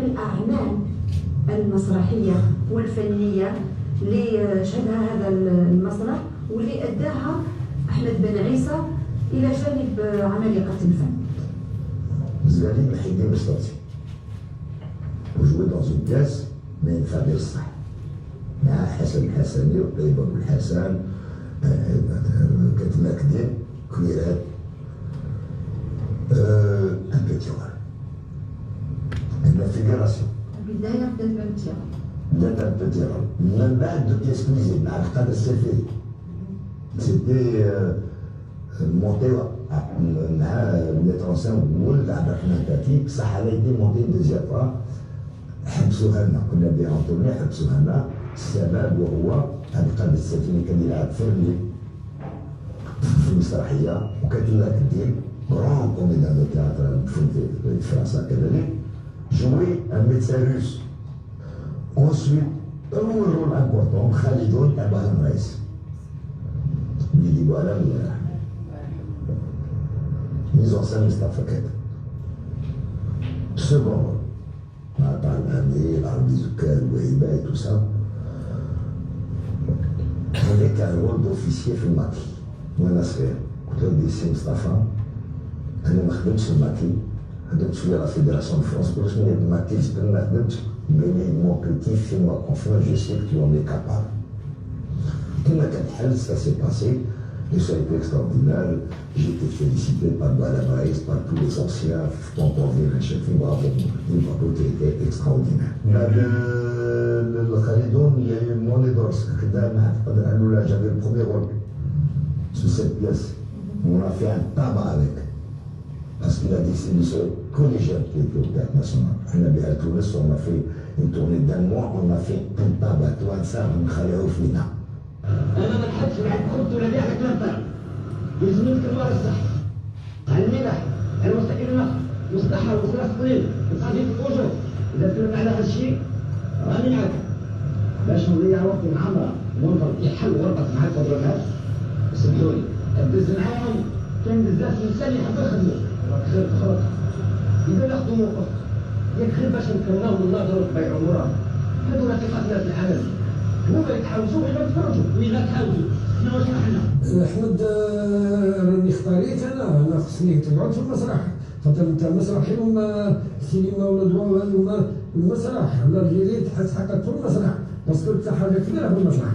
الأعمال المسرحية والفنية اللي شهدها هذا المسرح واللي أداها أحمد بن عيسى إلى جانب عمالقة الفن. زغالي محيدين بصوتي وجوي dans une pièce mais une famille صح مع حسن الحسني وطيب أبو الحسن كتما كدير كويرات un petit rôle une figuration البداية بدات بالامتياز بدات un petit rôle من بعد دو بيس كويزين مع القادة السفيري سيتي مونتي مع الميتر ان سين ولد عبد الرحمن تاتي بصح على يدي مونتي دوزيام فوا حبسوها لنا كنا نديرو تورني حبسوها لنا السبب وهو هذا القائد السفيني كان يلعب فيرلي في المسرحيه وكانت لنا كدير غران كوميديان دو تياتر في فرنسا كذلك جوي ان ميدسان روس انسويت اول رول امبورتون خالدون تاع باهم رئيس اللي يجيبوا على ميزون سان مصطفى كذا سكون مع طه العامري العربي زكال وهبه تو سا هذاك الرول دوفيسيي في الماكي وانا صغير قلت له دي سي مصطفى انا ما خدمتش في الماكي خدمت شويه لا فيدراسيون دو فرونس كلش من الماكي جبت ما خدمتش مي مون بيتي في ما كونفيون جو سي كو اون اي كابابل كما كان الحال سا سي باسي et ça a été extraordinaire. J'ai été félicité par Balabrais, par tous les anciens, tonton Viren Chefi, bravo, qui était extraordinaire. Le Khalidoun, il y a eu mon édorse, j'avais le premier rôle sur cette pièce. On a fait un tabac avec. Parce qu'il a décidé de se collégial qui était au Théâtre National. On a bien tourné, on a fait une tournée d'un mois, on a fait un tabac, tout ça, on a fait au final. انا ما نحبش نلعب كنت ولا بيع لك لمطر يلزمني كنوار الصح على الملاح على مستقيم النخل مصلحه وصراف قليل نصادي في الوجوه اذا تكلمنا على هذا الشيء راني معك باش نضيع وقتي مع عمره ونفضل يحل ورقه مع الكونترات سمحوا لي الدز معاهم كان بزاف الانسان يحب يخدموا خير خلق اذا ناخذوا موقف ياك خير باش نكملوا من ناظر بيع عمره هذو رفيقاتنا في العمل هما يتحاوزوا وحنا نتفرجوا وين تحاوزوا حنا واش حنا احمد راني اختاريت انا خصني تقعد في المسرح خاطر انت مسرحي وما السينما ولا الدراما هذوما المسرح ولا الجريد تحقق في المسرح باسكو انت حاجه كبيره في المسرح.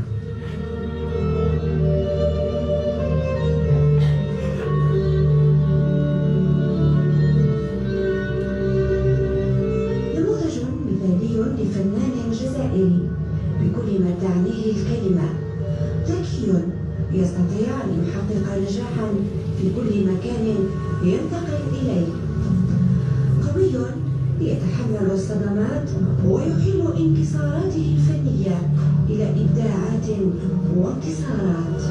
نموذج مثالي لفنان جزائري بكل ما تعنيه الكلمة، ذكي يستطيع أن يحقق نجاحا في كل مكان ينتقل إليه، قوي يتحمل الصدمات ويحيل انكساراته الفنية إلى إبداعات وانتصارات.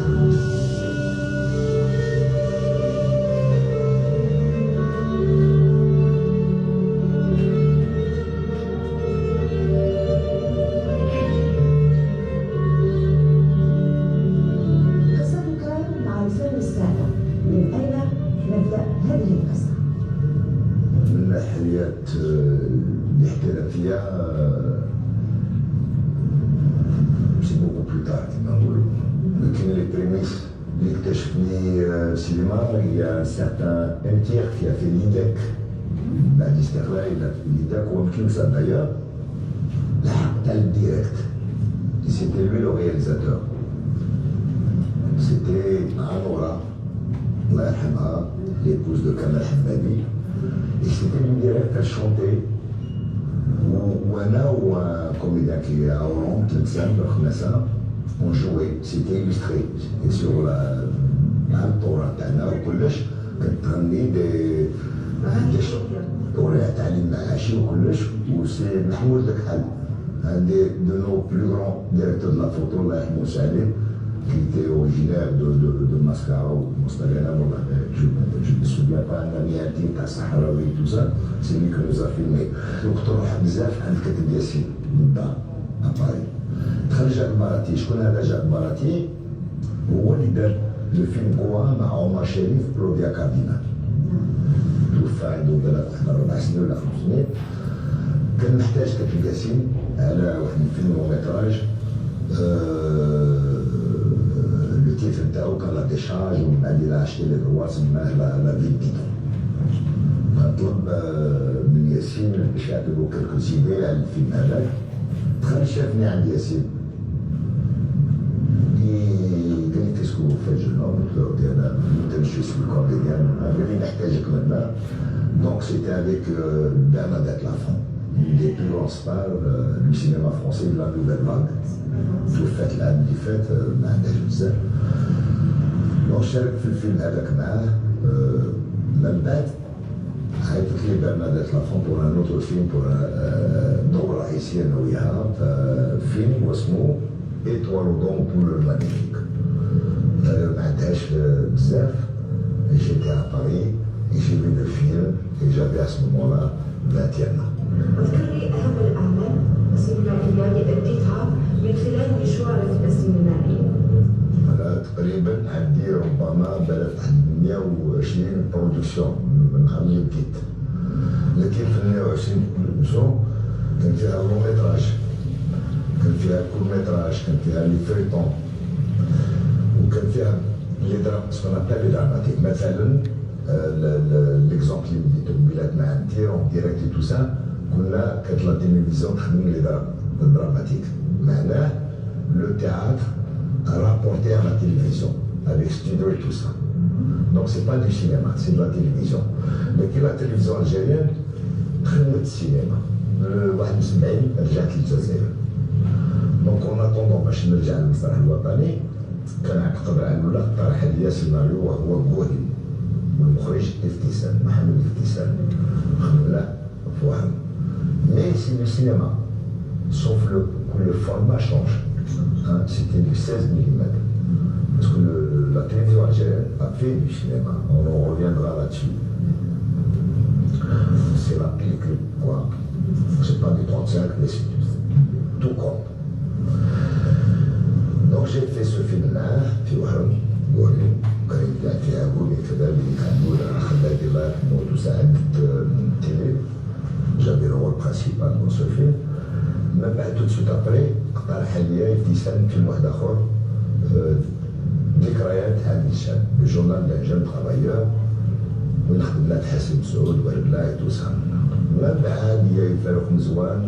الاحترافية سي بوكو بلو تار كيما نقولو لكن لي بريميس اللي اكتشفني السينما هي سارتان امتير كي في ليداك بعد استقلال ليداك هو مكيوسا دايوغ لحق تاع الديريكت سيتي لوي لو رياليزاتور سيتي مع نورا الله يرحمها ليبوز دو كمال حمادي et c'était une direct à chanter وانا وكوميديان كي اورون تلتسان بالخماسه on jouait c'était illustré et sur مع الطورة تاعنا وكلش كتغني دي أغنية تعليم معاشي وكلش وسي محمود الكحل un de nos plus grands directeurs de la photo الله يرحمه سالم qui était originaire de Mascara ou Mostarena, je ne me souviens pas, un ami intime à Saharawi et tout ça, c'est lui qui nous a filmé. Donc تروح بزاف عند كاتب ياسين للدار أباري. دخل جاك باراتي، شكون هذا جاك باراتي؟ هو اللي دار لو فيلم كوا مع عمر شريف كلوديا كاردينال. توفى عنده 4 سنين ولا 5 سنين. كان محتاج كتب ياسين على واحد الفيلم لون ميتراج لو تيتر نتاعو كان لا ديشارج ومن بعد الى عشت لي دروا سماه لا في بيدون. طلب من ياسين باش يعطيو كلكو زيدي على الفيلم هذاك. دخل شافني عند ياسين قال لي كيسكو فايت جو نوم؟ قلت له انا جو سوي كوميديان قال لي نحتاجك منا. Donc c'était avec Bernadette Lafont, une des plus grandes stars du cinéma français de la nouvelle vague. توفت العام اللي فات ما عندهاش بزاف. دونك شارك في الفيلم هذاك معاه. من بعد عيطت لي برناديت لافون بور ان اوتر فيلم بور دور رئيسي انا وياها في فيلم واسمو ايتوال دون بور مانيفيك. ما عندهاش بزاف. جيتي à Paris et j'ai vu le film et j'avais à ce moment-là 21 ans. اذكر لي أهم الأعمال السينمائية اللي أديتها من خلال مشوارك السينمائي. أنا تقريبا عندي ربما بلغت 120 برودكسيون من نهار اللي بديت. لكن في 120 برودكسيون كان فيها لون ميتراج، كان فيها كور ميتراج، كان فيها لي فريتون، وكان فيها لي درام سكون ابل لي دراماتيك. مثلا ليكزومبل اللي بديتو بلاد مع نتير اون ديريكت اي تو سا كنا كانت لا تيليفزيون تخدم لي دراماتيك. معناه لو تhéâtre rapporté à la télévision avec studio et tout ça. Donc c'est pas du cinéma, c'est de la télévision. Mais la télévision algérienne خدمت السينما. واحد من 70 رجعت للجزائر. دونك اون اتوندون باش نرجع للمسرح الوطني كان عقد على اقترح عليا سيناريو وهو بوهي والمخرج افتيسان محمد افتيسان. لا فهم mais c'est du cinéma sauf que le format change. C'était du 16 mm parce que la télévision algérienne a fait du cinéma, on en reviendra là-dessus. C'est la pellicule quoi, c'est pas du 35 mais c'est tout compte. Donc j'ai fait ce film-là في وهران قولي قريب يعني فيها قولي كذا اللي يخلونا خلات الله وتساعد التيلي. J'avais le rôle principal dans ce film. من بعد tout de suite après اقترح عليا ابتسام فيلم واحد اخر ذكريات هاني الشام الجورنال دان جون ترافايور ونخدم لها حسين مسعود وربلاي توسا. من بعد يا فاروق مزوان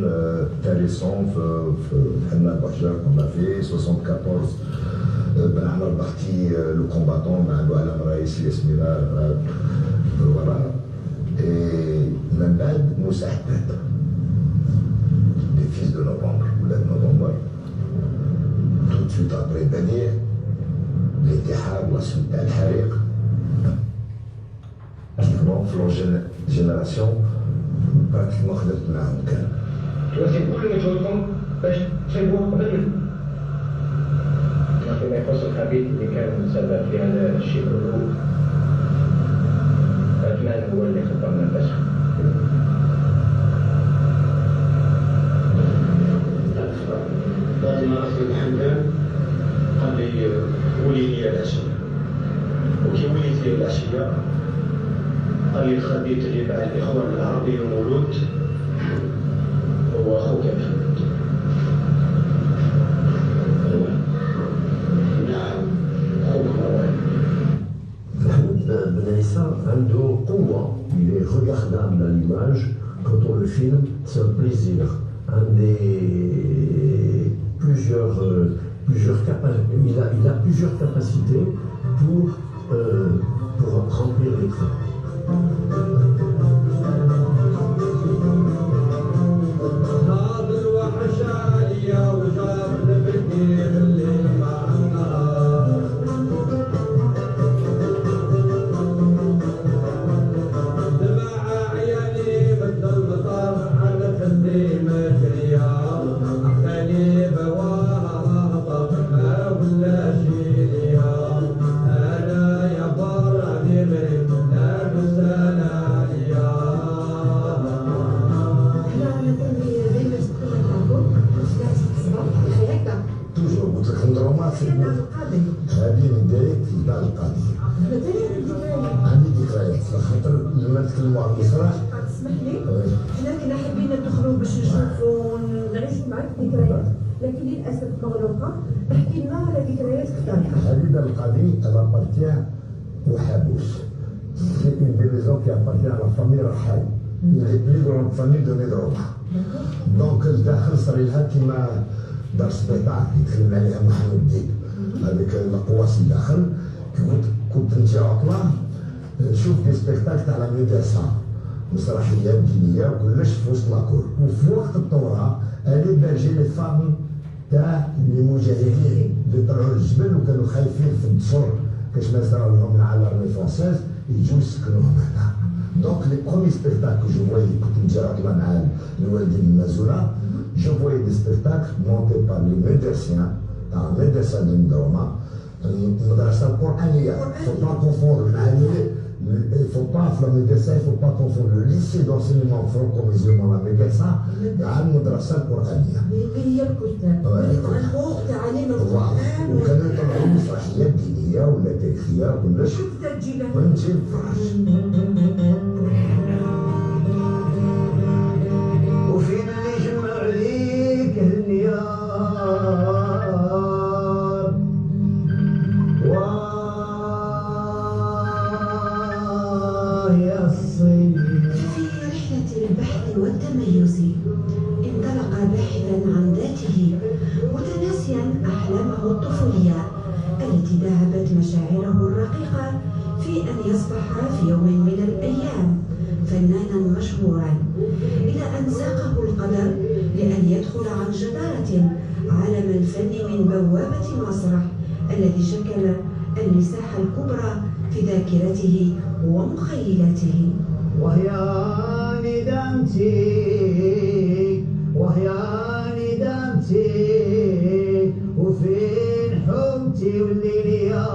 تاريسون في حنا بحجر كنا في 74 بن عمر بختي لو كومباتون مع ابو علام رئيسي اسمنا الوراء. من بعد موسى حداد les fils de novembre ou la novembre. Tout de suite après Banir, l'Ittihad, la suite Al-Hariq. Pratiquement, dans la génération, pratiquement خدمت معهم كان. توزيع كل مجهودكم باش تسيبوا قبل فيما يخص الخبيث اللي كان سبب في هذا الشيء كله. عثمان هو اللي خبرنا الفشل. بعد ما رحت لحمدان قال لي ولي لي العشية، وكي وليت لي العشية قال لي الخبيث اللي مع الإخوان العربي المولود هو أخوك محمد. نعم أخوك مروان. محمد بن عيسى عنده قوة. Il est regardable à l'image. Quand on le filme, c'est un plaisir. Il a plusieurs capacités pour remplir l'écran. هذه من دايركت إلى القضية. عندي ذكريات خاطر لما نتكلموا عن المسرح. تسمح لي؟ حنا كنا حابين ندخلوا باش معك ذكريات لكن للاسف مغلوقه. احكي لنا على ذكرياتك الطريقه. هذه القضية elle appartient au Habous. C'est une des maisons qui appartient à la famille Rahal, une des plus grandes familles de Medroma. Donc الداخل صار لها كيما دار سبيطار يتكلم عليها محمد الدين هذيك القواس الداخل. كنت نجي عطلة نشوف دي سبيكتاكل تاع لا ميديسان مسرحيات دينية وكلش في وسط لاكور. وفي وقت الثورة أنا باجي لي فامي تاع المجاهدين اللي طلعوا للجبل وكانوا خايفين في الدصور كاش ما صرا لهم مع لارمي فرونسيز يجوا يسكنوهم هنا. دونك لي برومي سبيكتاكل جو فوي كنت نجي عطلة مع الوالدين المازولة جو فوي دي سبيكتاكل مونتي بار لي ميديسيان تاع ميديسان دو مدروما. المدرسة القرآنية faut pas confondre il faut pas في المدرسة il faut pas confondre le lycée d'enseignement franco-musulman la médecin مع المدرسة القرآنية. هي الكتاب يتعلموا تعاليم القرآن وكانوا يطلعوا مسرحيات دينية ولا تاريخية كلش. كنت تجي لها ونجي نتفرج. وفين اللي جمع ليك النيار يا الصيف. في رحلة البحث والتميز انطلق باحثا عن ذاته متناسيا أحلامه الطفولية التي ذهبت مشاعره الرقيقة في أن يصبح في يوم من الأيام فنانا مشهورا، إلى أن ساقه القدر لأن يدخل عن جدارة عالم الفن من بوابة المسرح الذي شكل المساحة الكبرى في ذاكرته ومخيلته. وهي ندمتي وهي ندمتي وفين حبتي والليل يا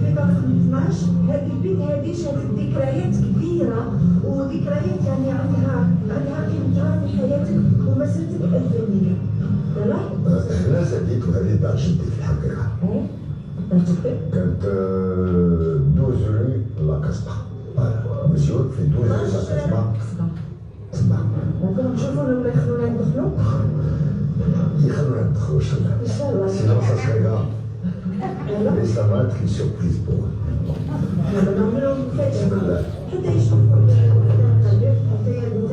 في طرف 12 هذه البنت هذه شافت ذكريات كبيره وذكريات يعني عندها قيمتها في حياتك ومسيرتك الفنيه. يلا هنا زاديت وهذه دار جدي في الحقيقة. كانت 12 رue لا كاسبا. مزيود في 12 رue لا كاسبا. تسمع. ممكن نشوفوا ولا يخلونا ندخلوا؟ يخلونا ندخلوا ان شاء الله. Sinon ça serait grave. Mais ça va être une surprise pour eux. نعملوا مفاجأة بسم الله. حتى يشوفوا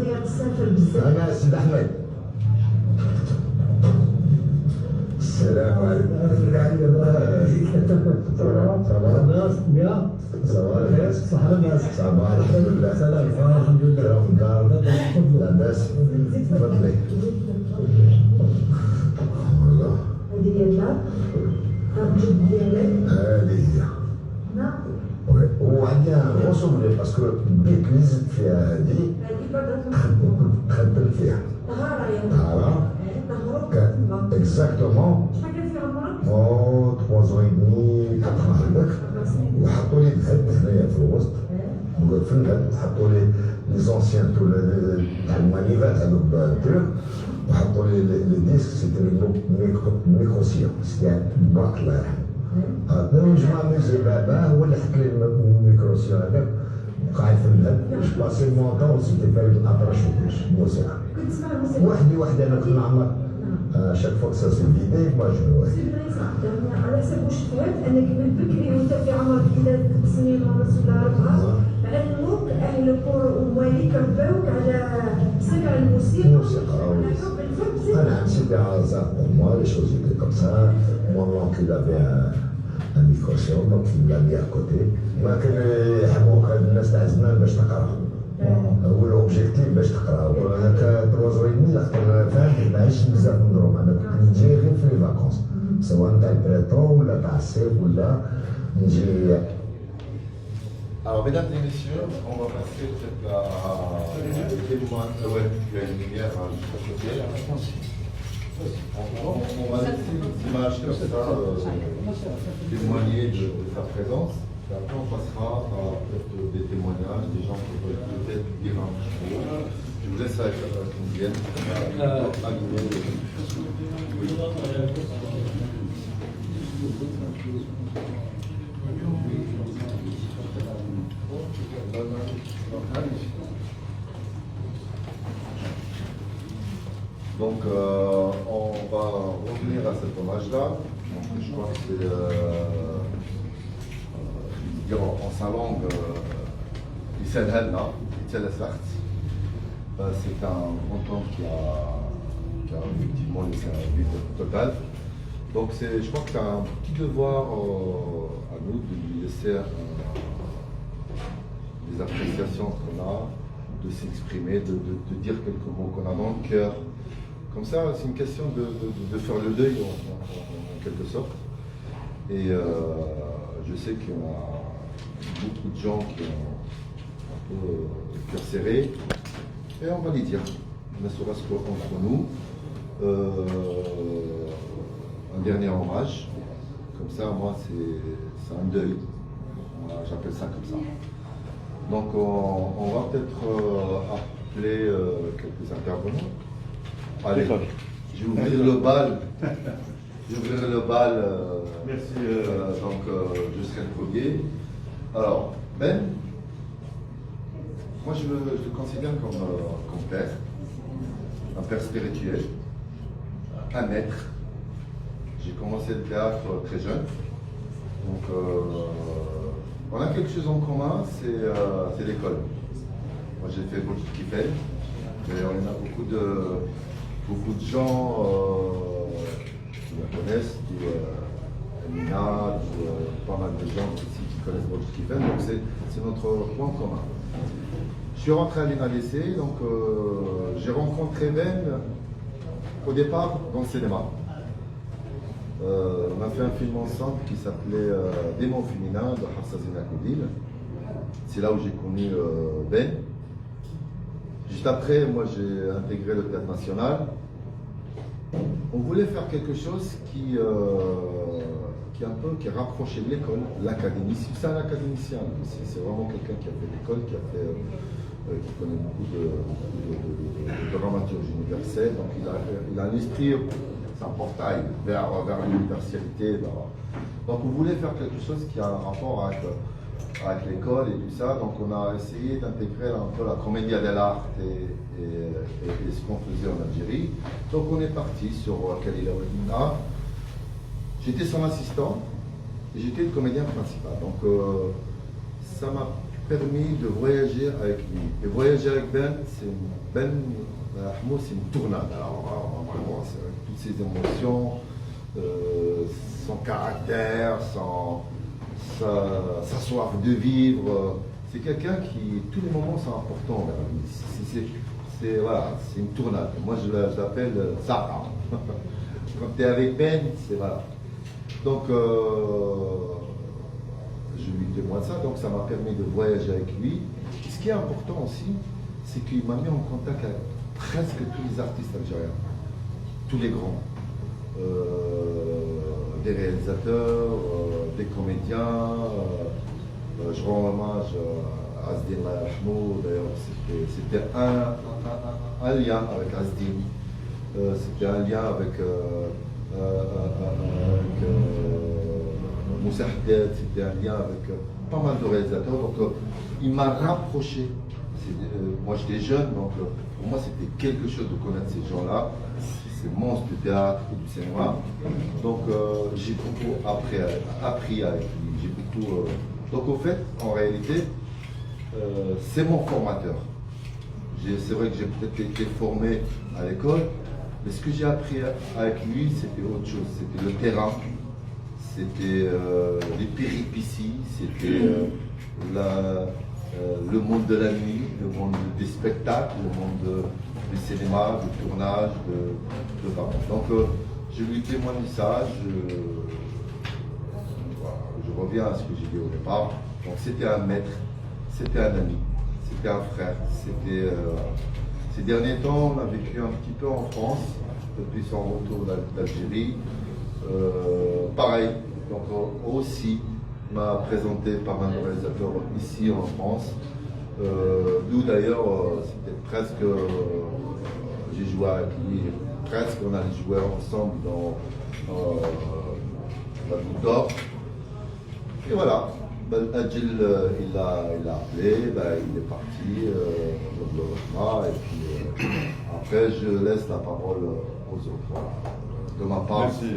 حتى تسافر بزاف. أنا سيد أحمد. السلام عليكم. صباح الحمد لله. سلام الحمد لله. كرم دار. لاباس. تفضلي. والله. هذه هي الدار. دار جد ديالك. هذه هي. نعم. وعندنا غصب باسكو البيت اللي زدت فيها هذه هذه برا خدمت فيها. طهارة يا طهارة. طهارة. اكزاكتومون. شحال كان في عمرك؟ 3 ans et demi 4 ans هكذاك. وحطوا لي الهد هنايا في الوسط. في الهد حطوا لي لي زونسيان تاع المانيفات هذوك بالترك وحطوا لي لي ديسك سيتي ميكروسيون سيتي باك الله يرحمه. نجمع ميوزي بابا هو اللي حط لي الميكروسيون هذاك قاعد في الهد جو باسي مون طون سيتي فايد الابراش وكلش موسيقى. كنت تسمع الموسيقى؟ وحدي انا كنت نعمر chaque fois que ça se vidait, moi je me سي فري صح. يعني على حسب واش فهمت انك من بكري وانت في عمرك 3 سنين ونص ولا 4 علموك اهل القرى ومواليك رباوك على سمع الموسيقى. الموسيقى حب الفن. أنا c'était un hasard pour moi, les choses étaient comme ça. Mon oncle il avait un micro-son, donc il me l'a mis à côté. ما كان يحبوك الناس تاع زمان باش تقرا. هو الاوبجيكتيف باش تقرا. وهذاك 3 ans et demi لاخاطر فاهم ما عشتش بزاف من دروم. انا كنت نجي غير في لي فاكونس سواء تاع البريطون ولا تاع الصيف ولا نجي. Alors, mesdames et messieurs, on va passer peut-être à témoin. Ouais, tu as une lumière juste à côté. On va laisser des images comme ça, témoigner de sa présence. Et après, on passera à peut-être des témoignages, des gens qui peuvent peut-être dire un petit mot. Je vous laisse avec Vivienne. Donc, on va revenir à cet hommage-là. Je crois que c'est, en sa langue, c'est un grand homme qui a effectivement laissé un vide total. Donc, je crois que c'est un petit devoir à nous de lui laisser des appréciations qu'on a, de s'exprimer, de dire quelques mots qu'on a dans le cœur. Comme ça, c'est une question de faire le deuil en quelque sorte. Et je sais qu'il y a beaucoup de gens qui ont un peu le cœur serré. Et on va les dire, ne serait-ce qu'entre nous. Un dernier hommage. Comme ça, moi, c'est un deuil. Voilà, j'appelle ça comme ça. Donc, on va peut-être appeler quelques intervenants. Allez, j'ai ouvert le bal. Merci. Donc, je serai le premier. Alors, Ben, moi je le considère comme père, un père spirituel, un maître. J'ai commencé le théâtre très jeune. Donc, on a quelque chose en commun, c'est l'école. Moi j'ai fait beaucoup de Kiffel, mais on a beaucoup de gens qui me connaissent, Emina, pas mal de gens ici qui connaissent beaucoup de Kiffel, donc c'est notre point commun. Je suis rentré à l'INADC, donc j'ai rencontré Ben au départ dans le cinéma. On a fait un film ensemble qui s'appelait Démon féminin de Hafsa Koudil. C'est là où j'ai connu Ben. Juste après, moi j'ai intégré le Théâtre National. On voulait faire quelque chose qui rapprochait de l'école, l'académie. C'est un académicien, c'est vraiment quelqu'un qui a fait l'école, qui connaît beaucoup de dramaturgie universelle. Donc il a un esprit, c'est un portail vers l'universalité. Donc on voulait faire quelque chose qui a un rapport avec l'école et tout ça. Donc on a essayé d'intégrer un peu la commedia dell'arte et ce qu'on faisait en Algérie. Donc on est parti sur Khalil Aouadina. J'étais son assistant et j'étais le comédien principal. Donc ça m'a permis de voyager avec lui. Et voyager avec Ben, c'est une tournade. Alors vraiment, toutes ses émotions, son caractère, sa soif de vivre. C'est quelqu'un qui, tous les moments sont importants vers lui. C'est une tournade. Moi, je l'appelle Sarah. Quand tu es avec Ben, c'est voilà. Donc, je lui témoigne ça. Donc, ça m'a permis de voyager avec lui. Ce qui est important aussi, c'est qu'il m'a mis en contact avec presque tous les artistes algériens, tous les grands. Des réalisateurs, des comédiens. Je rends hommage à Azdin Lahmoud, d'ailleurs, c'était un lien avec Azdin, c'était un lien avec Moussa Haddad, c'était un lien avec pas mal de réalisateurs. Donc il m'a rapproché. Moi j'étais jeune, donc pour moi c'était quelque chose de connaître ces gens-là, ces monstres du théâtre et du cinéma. Donc j'ai beaucoup appris avec lui. J'ai beaucoup. Donc au fait, en réalité, c'est mon formateur. C'est vrai que j'ai peut-être été formé à l'école, mais ce que j'ai appris avec lui, c'était autre chose. C'était le terrain, c'était les péripéties, c'était le monde de la nuit, le monde des spectacles, le monde du cinéma, du tournage, de donc je lui témoigne ça, je reviens à ce que j'ai dit au départ. Donc c'était un maître, c'était un ami, c'était un frère. Ces derniers temps, on a vécu un petit peu en France, depuis son retour d'Algérie. Pareil, donc aussi m'a présenté pas mal de réalisateurs ici en France. D'où d'ailleurs, c'était presque, j'ai joué avec lui, presque on allait jouer ensemble dans la Goutte d'Or. Et voilà, ben, Adjil, il a appelé, ben, il est parti au logement, et puis après je laisse la parole aux autres. Voilà. De ma part. Merci.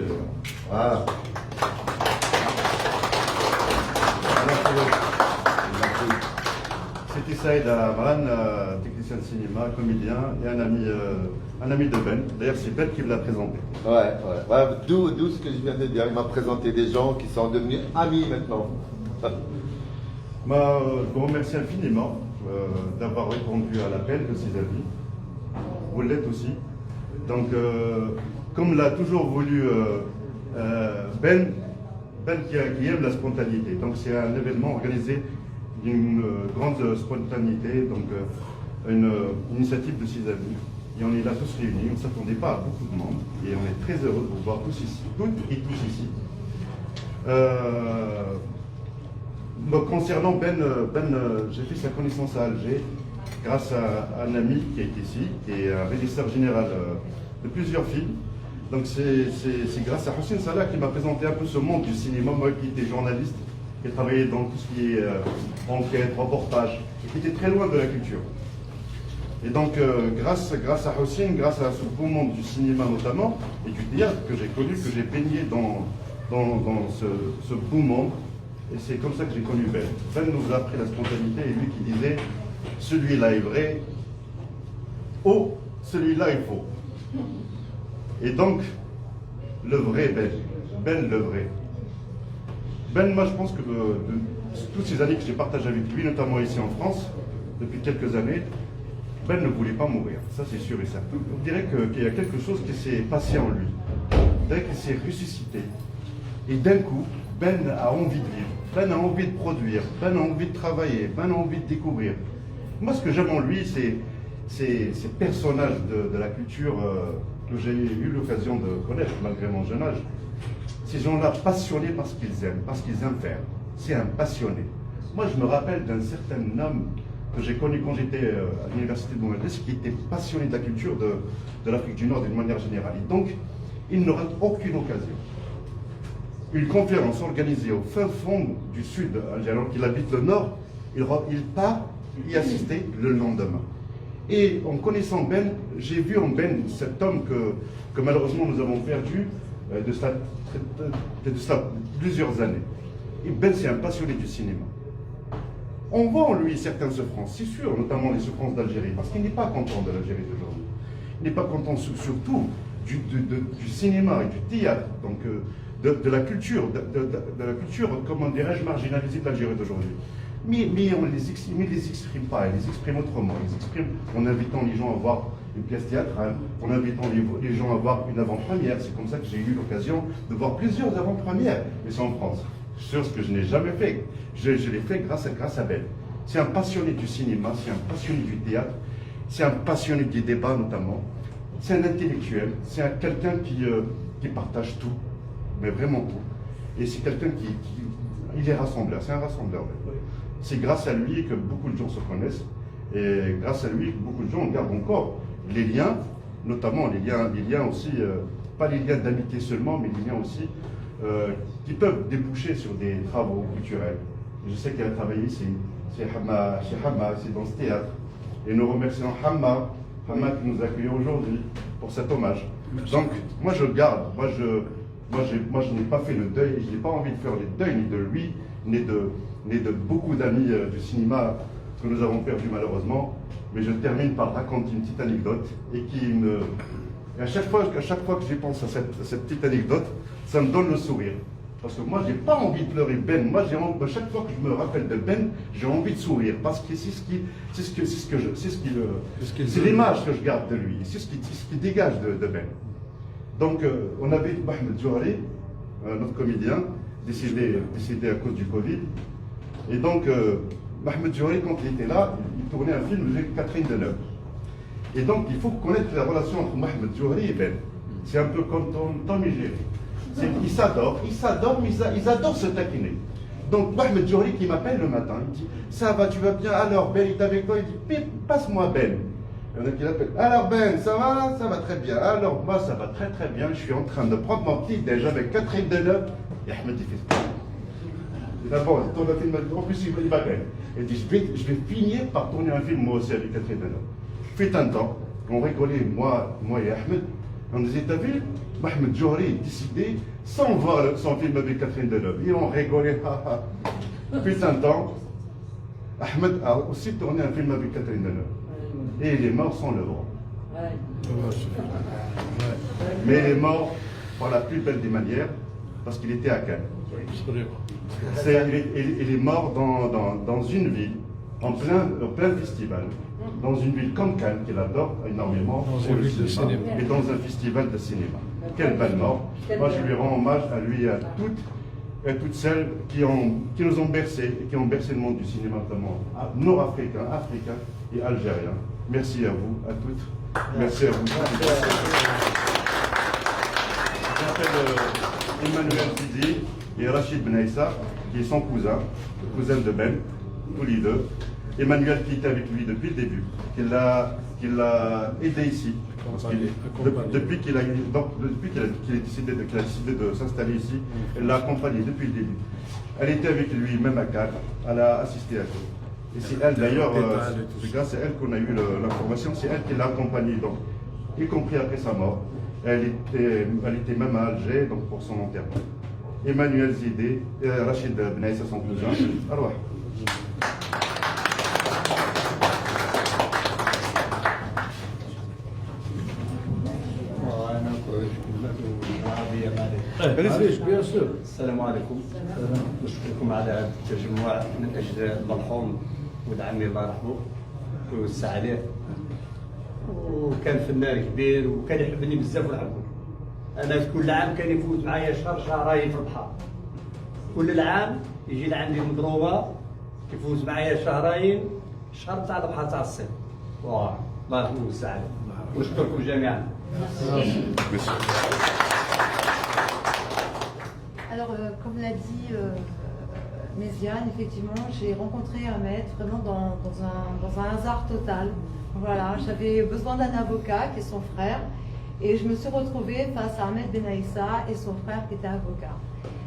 Voilà. C'était Saïd Amran, technicien de cinéma, comédien et un ami de Ben. D'ailleurs, c'est Ben qui me l'a présenté. Ouais. D'où ce que je viens de dire. Il m'a présenté des gens qui sont devenus amis maintenant. Je vous remercie infiniment d'avoir répondu à l'appel de ses amis. Vous l'êtes aussi. Donc, comme l'a toujours voulu Ben qui aime la spontanéité. Donc, c'est un événement organisé d'une grande spontanéité, donc une initiative de ses amis. Et on est là tous réunis, on ne s'attendait pas à beaucoup de monde, et on est très heureux de vous voir tous ici, toutes et tous ici. Concernant Ben, j'ai fait sa connaissance à Alger grâce à un ami qui est ici, qui est un régisseur général de plusieurs films. Donc c'est grâce à Hossein Salah qui m'a présenté un peu ce monde du cinéma, moi qui étais journaliste, qui travaillait dans tout ce qui est enquête, reportage, et qui était très loin de la culture. Et donc grâce à Hossein, grâce à ce beau monde du cinéma notamment, et du théâtre que j'ai connu, que j'ai baigné dans ce beau monde, et c'est comme ça que j'ai connu Ben. Ben nous a appris la spontanéité, et lui qui disait « celui-là est vrai », « oh, celui-là est faux ». Et donc, le vrai Ben le vrai. Ben, moi je pense que toutes ces années que j'ai partagées avec lui, notamment ici en France, depuis quelques années, Ben ne voulait pas mourir, ça c'est sûr et certain. On dirait qu'il y a quelque chose qui s'est passé en lui, on dirait qu'il s'est ressuscité. Et d'un coup, Ben a envie de vivre, Ben a envie de produire, Ben a envie de travailler, Ben a envie de découvrir. Moi ce que j'aime en lui, c'est ces personnages de la culture que j'ai eu l'occasion de connaître malgré mon jeune âge. Ces gens-là passionnés parce qu'ils aiment faire. C'est un passionné. Moi, je me rappelle d'un certain homme que j'ai connu quand j'étais à l'université de Montréal, qui était passionné de la culture de l'Afrique du Nord d'une manière générale. Et donc, il ne rate aucune occasion. Une conférence organisée au fin fond du sud, alors qu'il habite le nord, il part y assister le lendemain. Et en connaissant Ben, j'ai vu en Ben cet homme que malheureusement nous avons perdu de cela plusieurs années. Et Ben, c'est un passionné du cinéma. On voit en lui certaines souffrances, c'est sûr, notamment les souffrances d'Algérie, parce qu'il n'est pas content de l'Algérie d'aujourd'hui. Il n'est pas content surtout du cinéma et du théâtre, donc de la culture, de la culture, comment dirais-je, marginalisée de l'Algérie d'aujourd'hui. Mais on ne les exprime pas, ils les expriment autrement. Ils les expriment en invitant les gens à voir une pièce théâtrale, en invitant les gens à voir une avant-première. C'est comme ça que j'ai eu l'occasion de voir plusieurs avant-premières, mais c'est en France. Sur ce que je n'ai jamais fait. Je l'ai fait grâce à Ben. C'est un passionné du cinéma, c'est un passionné du théâtre, c'est un passionné des débats notamment. C'est un intellectuel, c'est quelqu'un qui partage tout, mais vraiment tout. Et c'est quelqu'un il est rassembleur, c'est un rassembleur. C'est grâce à lui que beaucoup de gens se connaissent, et grâce à lui que beaucoup de gens gardent encore les liens, notamment les liens aussi, pas les liens d'amitié seulement, mais les liens aussi qui peuvent déboucher sur des travaux culturels. Je sais qu'il a travaillé ici, chez Hamma, c'est dans ce théâtre. Et nous remercions Hamma qui nous accueille aujourd'hui pour cet hommage. Donc, moi je garde, moi je n'ai pas fait le deuil, et je n'ai pas envie de faire le deuil ni de lui, ni de beaucoup d'amis du cinéma que nous avons perdus malheureusement. Mais je termine par raconter une petite anecdote et à chaque fois que j'y pense à cette petite anecdote, ça me donne le sourire. Parce que moi, j'ai pas envie de pleurer Ben. Moi, chaque fois que je me rappelle de Ben, j'ai envie de sourire. Parce que c'est l'image que je garde de lui. C'est ce qui dégage de Ben. Donc, on avait Mohamed Djouhari, notre comédien, décédé à cause du Covid. Et donc, Mohamed Djouhari, quand il était là, il tournait un film avec Catherine Deneuve. Et donc, il faut connaître la relation entre Mohamed Djouhari et Ben. C'est un peu comme Tom et Jerry. Ils s'adorent, mais ils adorent se taquiner. Donc, Mohamed Djouhari qui m'appelle le matin, il dit « Ça va, tu vas bien? Alors, Ben, il est avec toi ?» Il dit « Passe-moi Ben. » Il y en a qui l'appellent « Alors Ben, ça va? Ça va très bien. Alors, moi, ça va très très bien. Je suis en train de prendre mon petit déj avec Catherine Deneuve. » Et Ahmed, il fait D'abord, il tourne un film, en plus il va gagner. Il dit, je vais finir par tourner un film moi aussi avec Catherine Deneuve. Fait un temps, on rigolait, moi et Ahmed, on disait, t'as vu, Ahmed Johri décidé sans voir son film avec Catherine Deneuve. Et on rigolait, Fait un temps, Ahmed a aussi tourné un film avec Catherine Deneuve. Et il est mort sans le voir. Mais il est mort par la plus belle des manières, parce qu'il était à Cannes. Il est mort dans une ville, en plein festival, dans une ville comme Cannes, qu'il adore énormément, pour le cinéma, et dans un festival de cinéma. Quelle belle mort. Moi, je lui rends hommage à lui et à toutes celles qui nous ont bercés, et qui ont bercé le monde du cinéma, notamment nord-africain, africain et algérien. Merci à vous, à toutes. Merci à vous. Je m'appelle Emmanuel Tizi et Rachid Benaïssa, qui est son cousin de Ben, tous les deux. Emmanuel qui était avec lui depuis le début, qui l'a aidé ici. Depuis qu'il a décidé de s'installer ici, elle l'a accompagné depuis le début. Elle était avec lui même à Cannes, elle a assisté à tout. Et c'est elle d'ailleurs, c'est grâce à elle qu'on a eu l'information, c'est elle qui l'a accompagné, donc, y compris après sa mort. Elle était même à Alger donc, pour son enterrement. Emmanuel Zidé, Rachid Benaïssa, son cousin. Alors, bien sûr. السلام عليكم. نشكركم على هذا التجمع من اجل المرحوم ولد عمي الله يرحمه ويوسع عليه. وكان فنان كبير وكان يحبني بزاف ونحبه. انا كل عام كان يفوت معايا شهرين في البحر. كل العام يجي لعندي المضروبه يفوز معايا شهر تاع البحر تاع الصيف. الله يرحمه ويوسع عليه. ونشكركم جميعا. Alors, comme l'a dit Méziane, effectivement, j'ai rencontré Ahmed vraiment dans un hasard total. Voilà, j'avais besoin d'un avocat qui est son frère et je me suis retrouvée face à Ahmed Benaïssa et son frère qui était avocat.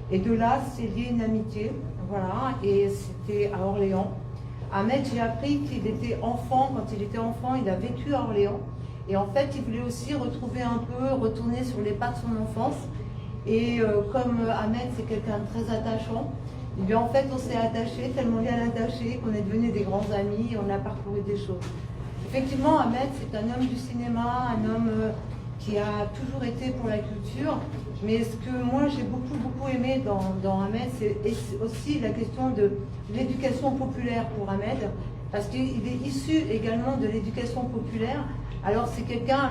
Et de là, c'est lié une amitié, voilà, et c'était à Orléans. Ahmed, j'ai appris qu'il était enfant, quand il était enfant, il a vécu à Orléans. Et en fait, il voulait aussi retourner sur les pas de son enfance. Et comme Ahmed, c'est quelqu'un de très attachant, et bien en fait, on s'est attachés, tellement bien attachés qu'on est devenus des grands amis et on a parcouru des choses. Effectivement, Ahmed, c'est un homme du cinéma, un homme qui a toujours été pour la culture. Mais ce que moi, j'ai beaucoup aimé dans Ahmed, c'est aussi la question de l'éducation populaire pour Ahmed, parce qu'il est issu également de l'éducation populaire. Alors c'est quelqu'un,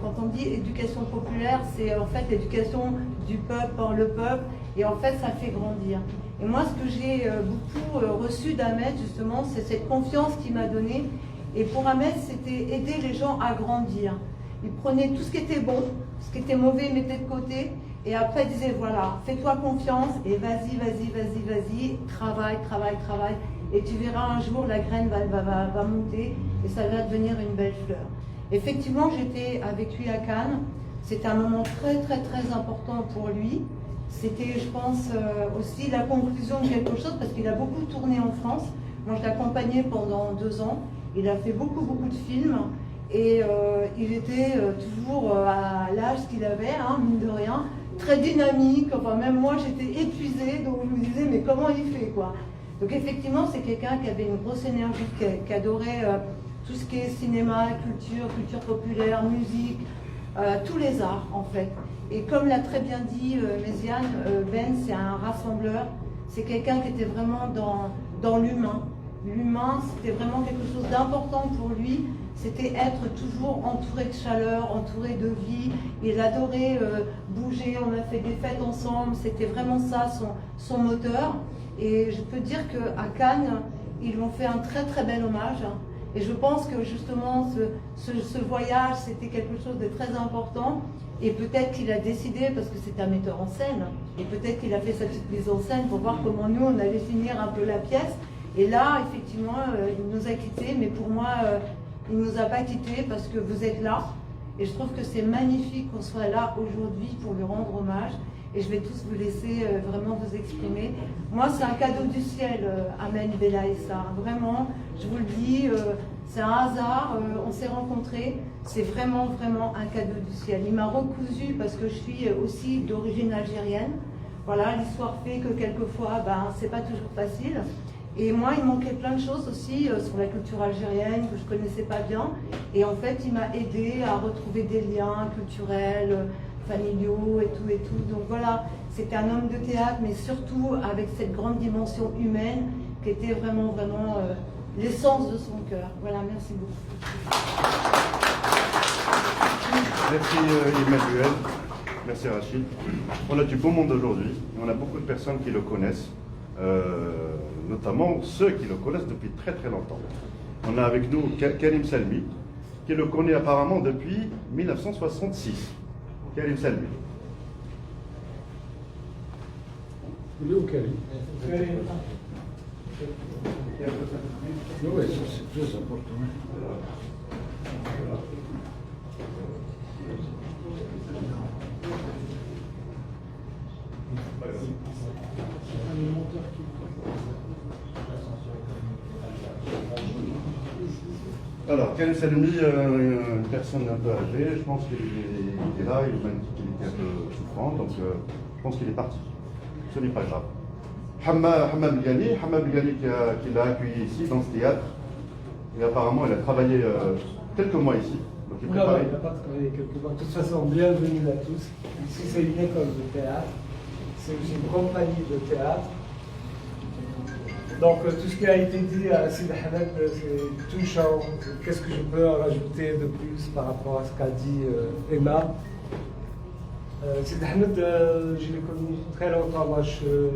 quand on dit éducation populaire, c'est en fait l'éducation du peuple par le peuple, et en fait ça fait grandir. Et moi ce que j'ai beaucoup reçu d'Ahmed justement, c'est cette confiance qu'il m'a donnée. Et pour Ahmed, c'était aider les gens à grandir. Il prenait tout ce qui était bon, ce qui était mauvais, il mettait de côté, et après il disait voilà, fais-toi confiance, et vas-y, travaille, et tu verras un jour la graine va monter, et ça va devenir une belle fleur. Effectivement, j'étais avec lui à Cannes. C'était un moment très important pour lui. C'était, je pense, aussi la conclusion de quelque chose, parce qu'il a beaucoup tourné en France. Moi, je l'ai accompagné pendant 2 ans. Il a fait beaucoup de films. Et il était toujours à l'âge qu'il avait, hein, mine de rien, très dynamique. Enfin, même moi, j'étais épuisée. Donc, je me disais, mais comment il fait, quoi? Donc, effectivement, c'est quelqu'un qui avait une grosse énergie, qui adorait... tout ce qui est cinéma, culture populaire, musique, tous les arts en fait. Et comme l'a très bien dit Méziane, Ben c'est un rassembleur, c'est quelqu'un qui était vraiment dans l'humain. L'humain c'était vraiment quelque chose d'important pour lui, c'était être toujours entouré de chaleur, entouré de vie. Il adorait bouger, on a fait des fêtes ensemble, c'était vraiment ça son moteur. Et je peux dire qu'à Cannes, ils lui ont fait un très bel hommage. Et je pense que justement ce voyage c'était quelque chose de très important, et peut-être qu'il a décidé, parce que c'est un metteur en scène, et peut-être qu'il a fait sa petite mise en scène pour voir comment nous on allait finir un peu la pièce. Et là effectivement il nous a quittés, mais pour moi il ne nous a pas quittés parce que vous êtes là, et je trouve que c'est magnifique qu'on soit là aujourd'hui pour lui rendre hommage. et je vais tous vous laisser vraiment vous exprimer. Moi, c'est un cadeau du ciel, Amen Belaïssa. Vraiment, je vous le dis, c'est un hasard, on s'est rencontrés, c'est vraiment, vraiment un cadeau du ciel. Il m'a recousu parce que je suis aussi d'origine algérienne. Voilà, l'histoire fait que quelquefois, c'est pas toujours facile. Et moi, il manquait plein de choses aussi sur la culture algérienne que je connaissais pas bien. Et en fait, il m'a aidé à retrouver des liens culturels, familiaux et tout. Donc voilà, c'était un homme de théâtre, mais surtout avec cette grande dimension humaine qui était vraiment, vraiment l'essence de son cœur. Voilà, merci beaucoup. Merci Emmanuel, merci Rachid. On a du beau monde aujourd'hui, on a beaucoup de personnes qui le connaissent, notamment ceux qui le connaissent depuis très très longtemps. On a avec nous Karim Salmi, qui le connaît apparemment depuis 1966. Karim Salmi. Il est où, Karim? Oui, ça c'est très important. Alors, Karim Salmi, une personne un peu âgée, je pense qu'il est là, il m'a dit qu'il était un peu souffrant, donc je pense qu'il est parti. Ce n'est pas grave. Hammam Ghani qui l'a accueilli ici dans ce théâtre, et apparemment il a travaillé quelques mois ici. Donc il Non, il n'a pas travaillé quelques mois. De toute façon, bienvenue à tous. Ici c'est une école de théâtre, c'est aussi une compagnie de théâtre. Donc tout ce qui a été dit à Sid Ahmed, c'est touchant. Qu'est-ce que je peux en rajouter de plus par rapport à ce qu'a dit Emma? Sid Ahmed, je l'ai connu très longtemps. Moi,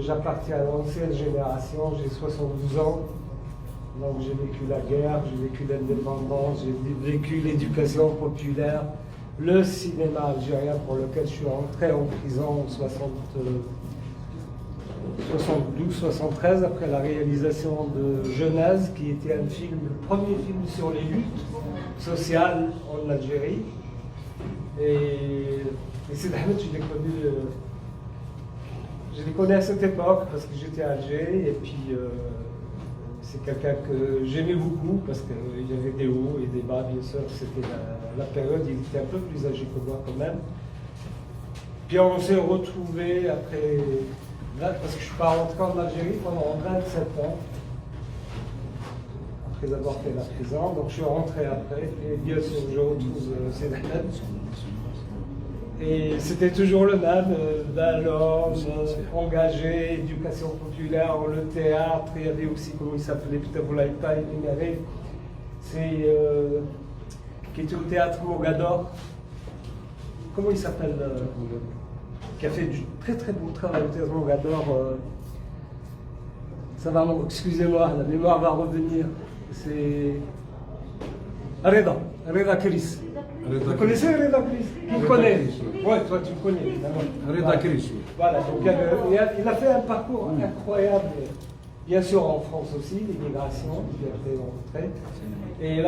j'appartiens à l'ancienne génération, j'ai 72 ans. Donc j'ai vécu la guerre, j'ai vécu l'indépendance, j'ai vécu l'éducation populaire, le cinéma algérien pour lequel je suis entré en prison en 72-73 après la réalisation de Genèse, qui était un film, le premier film sur les luttes sociales en Algérie. Et Sid Ahmed, je l'ai connu à cette époque parce que j'étais à Alger, et puis c'est quelqu'un que j'aimais beaucoup parce qu'il y avait des hauts et des bas, bien sûr. C'était la période, il était un peu plus âgé que moi quand même. Puis on s'est retrouvés après, parce que je ne suis pas rentré en Algérie pendant 27 ans, après avoir fait la prison. Donc je suis rentré après, et bien sûr je retrouve Sid Ahmed. Et c'était toujours le même, d'un homme engagé, éducation populaire, le théâtre. Il y avait aussi, comment il s'appelait, Pitaboulaïta Inéméré, qui était au théâtre Mogador. Comment il s'appelle, qui a fait du très très beau travail au théâtre Mogador. Ça va, excusez-moi, la mémoire va revenir. C'est Reda Chris. Vous connaissez Reda Chris? Qui le connaît? Oui, toi tu le connais évidemment. Reda Chris. Voilà, donc il a fait un parcours incroyable, bien sûr en France aussi, l'immigration, il a été rentré. Et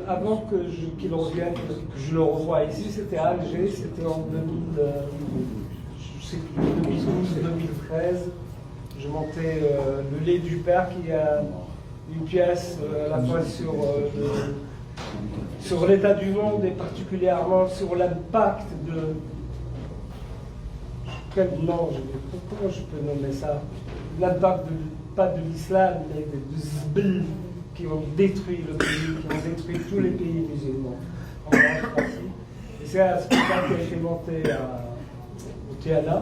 avant qu'il revienne, que je le revoie ici, c'était à Alger, c'était en 2012-2013. Je montais Le lait du père, qui a une pièce à la fois sur l'état du monde et particulièrement sur l'impact de... comment je peux nommer ça? L'impact, pas de l'islam, mais de Zbl, qui ont détruit le pays, qui ont détruit tous les pays musulmans en grande partie. Et c'est un spectacle qui a été monté au Tiana.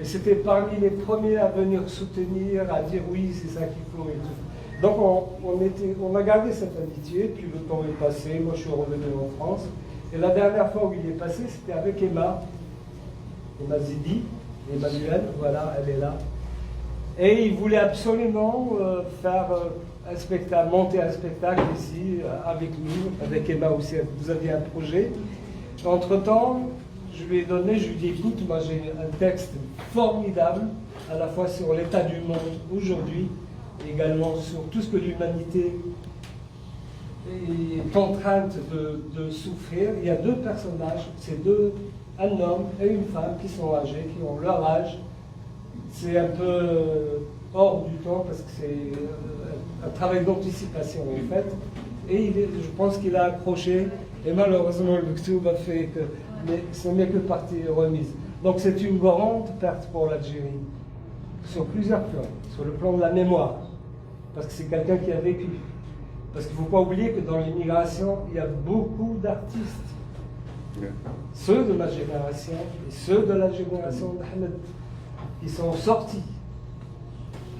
Et c'était parmi les premiers à venir soutenir, à dire oui, c'est ça qu'il faut et tout. Donc on a gardé cette amitié, puis le temps est passé, moi je suis revenu en France. Et la dernière fois où il est passé, c'était avec Emma Zidi, Emmanuel, voilà, elle est là. Et il voulait absolument faire un spectacle, monter un spectacle ici, avec nous, avec Emma aussi. Vous aviez un projet. Entre-temps, je lui ai donné, je lui ai dit, écoute, moi j'ai un texte formidable, à la fois sur l'état du monde aujourd'hui, également sur tout ce que l'humanité est contrainte de souffrir. Il y a deux personnages, ces deux un homme et une femme qui sont âgés, qui ont leur âge. C'est un peu hors du temps parce que c'est un travail d'anticipation en fait. Et je pense qu'il a accroché et malheureusement le Ktoub a fait que ce n'est que partie remise. Donc c'est une grande perte pour l'Algérie sur plusieurs plans. Sur le plan de la mémoire, parce que c'est quelqu'un qui a vécu. Parce qu'il ne faut pas oublier que dans l'immigration, il y a beaucoup d'artistes. Ceux de ma génération et ceux de la génération d'Ahmed, qui sont sortis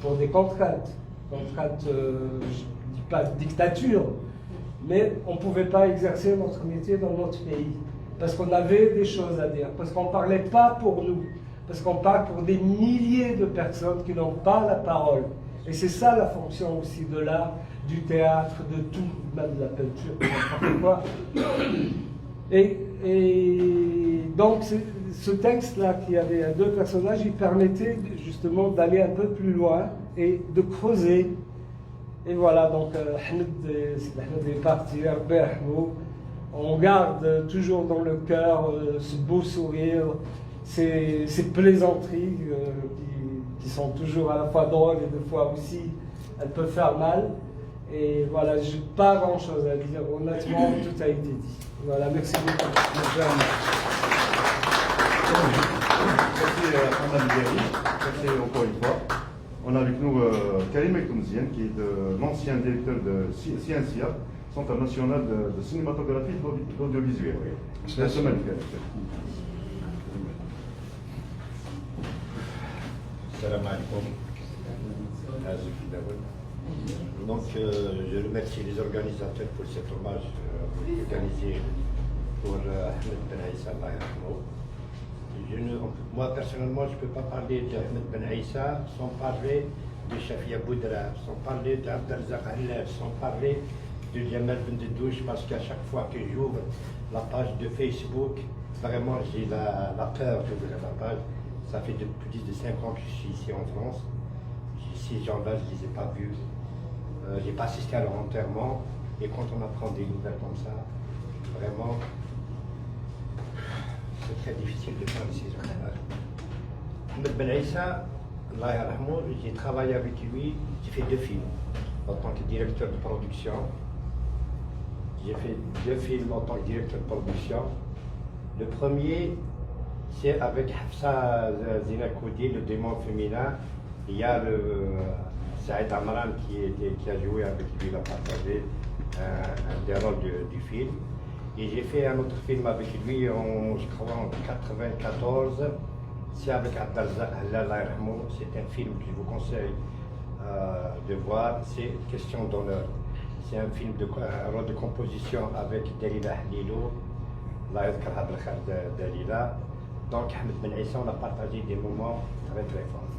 pour des contraintes. Contraintes, je ne dis pas de dictature, mais on ne pouvait pas exercer notre métier dans notre pays. Parce qu'on avait des choses à dire, parce qu'on ne parlait pas pour nous, parce qu'on parle pour des milliers de personnes qui n'ont pas la parole. Et c'est ça la fonction aussi de l'art, du théâtre, de tout, même de la peinture, n'importe quoi. Et donc ce texte-là qui avait deux personnages, il permettait justement d'aller un peu plus loin et de creuser. Et voilà, donc Ahmed est parti, on garde toujours dans le cœur ce beau sourire, ces plaisanteries qui sont toujours à la fois drôles et des fois aussi, elles peuvent faire mal. Et voilà, je n'ai pas grand-chose à dire, honnêtement, tout a été dit. Voilà, merci beaucoup. Merci Madame Guéry, merci encore une fois. On a avec nous Karim Ektoumzian, qui est l'ancien directeur de CNCA, Centre national de cinématographie et d'audiovisuel. La semaine Salam alaikum. Donc, je remercie les organisateurs pour cet hommage organisé pour Ahmed Ben Aïssa. Moi, personnellement, je ne peux pas parler d'Ahmed Ben Aïssa sans parler de Chafia Boudra, sans parler d'Abdelzak Halef, sans parler de Jamal Ben Dedouche, parce qu'à chaque fois que j'ouvre la page de Facebook, vraiment, j'ai la peur d'ouvrir la page. Ça fait plus de 5 ans que je suis ici en France. Ces gens-là, je ne les ai pas vus. Je n'ai pas assisté à leur enterrement. Et quand on apprend des nouvelles comme ça, vraiment, c'est très difficile de faire ces gens-là. Ahmed Ben Aïssa, j'ai travaillé avec lui, j'ai fait 2 films en tant que directeur de production. J'ai fait 2 films en tant que directeur de production. Le premier, c'est avec Hafsa Zinakoudi, le démon féminin. Il y a Saïd Amran qui a joué avec lui, il a partagé un des rôles du film. Et j'ai fait un autre film avec lui, je crois en 1994. C'est avec Abdelzak Halal. C'est un film que je vous conseille de voir. C'est Question d'honneur. C'est un film un rôle de composition avec Dalila Halilou. Dalila. Donc, Ahmed Ben Aïssa, on a partagé des moments très très forts.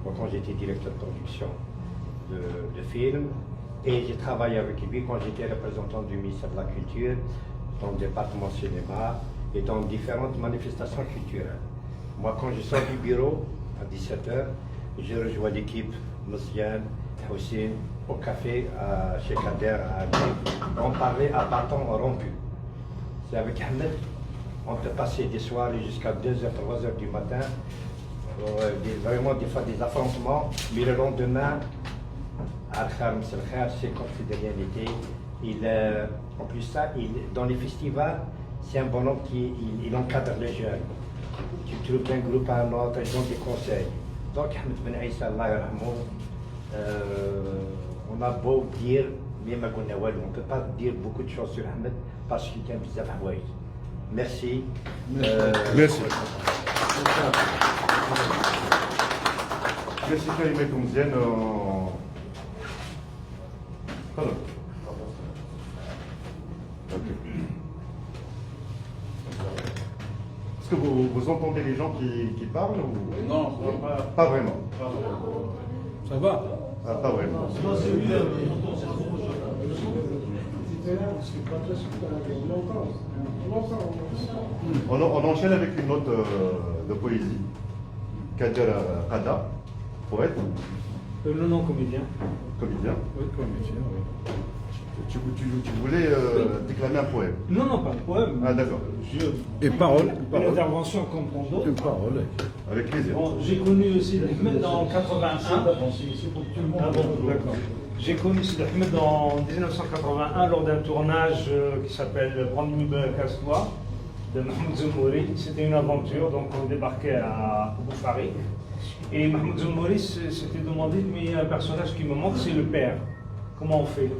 Quand j'étais directeur de production de films, et j'ai travaillé avec lui quand j'étais représentant du ministère de la Culture, dans le département cinéma et dans différentes manifestations culturelles. Moi, quand je sors du bureau à 17h, je rejoins l'équipe Moussiane, Houssine, au café chez Kader à Alger. On parlait à bâton rompu. C'est avec Ahmed. On peut passer des soirées jusqu'à 2h, 3h du matin, vraiment des fois des affrontements, mais le lendemain, c'est comme si de rien n'était. En plus ça, dans les festivals, c'est un bonhomme qui encadre les jeunes. Tu trouves d'un groupe à un autre, ils ont des conseils. Donc Ahmed Ben Aïssa, on a beau dire, mais on ne peut pas dire beaucoup de choses sur Ahmed parce qu'il est un bizarre Hawaï. Merci. Merci. Merci Karim Ektoumzian. Pardon. Est-ce que vous entendez les gens qui parlent ou... Non, pas vraiment. Ça va? Ah, pas vraiment. On enchaîne avec une note de poésie. Kader Kada, poète. Non, comédien. Comédien. Oui, comédien, oui. Tu voulais déclamer un poème? Non, non, pas un poème. Ah, d'accord. Et parole. Une intervention comme ton d'autres. Une parole. Avec plaisir. Bon, j'ai connu Sidi Ahmed en 81. Ah bon, d'accord. J'ai connu Sidi Ahmed en 1981 lors d'un tournage qui s'appelle Prends une casse-toi de Mahmoud Zoumouri. C'était une aventure, donc on débarquait à Boufari. Et Mahmoud Zoumouri s'était demandé, mais il y a un personnage qui me manque, c'est le père. Comment on fait?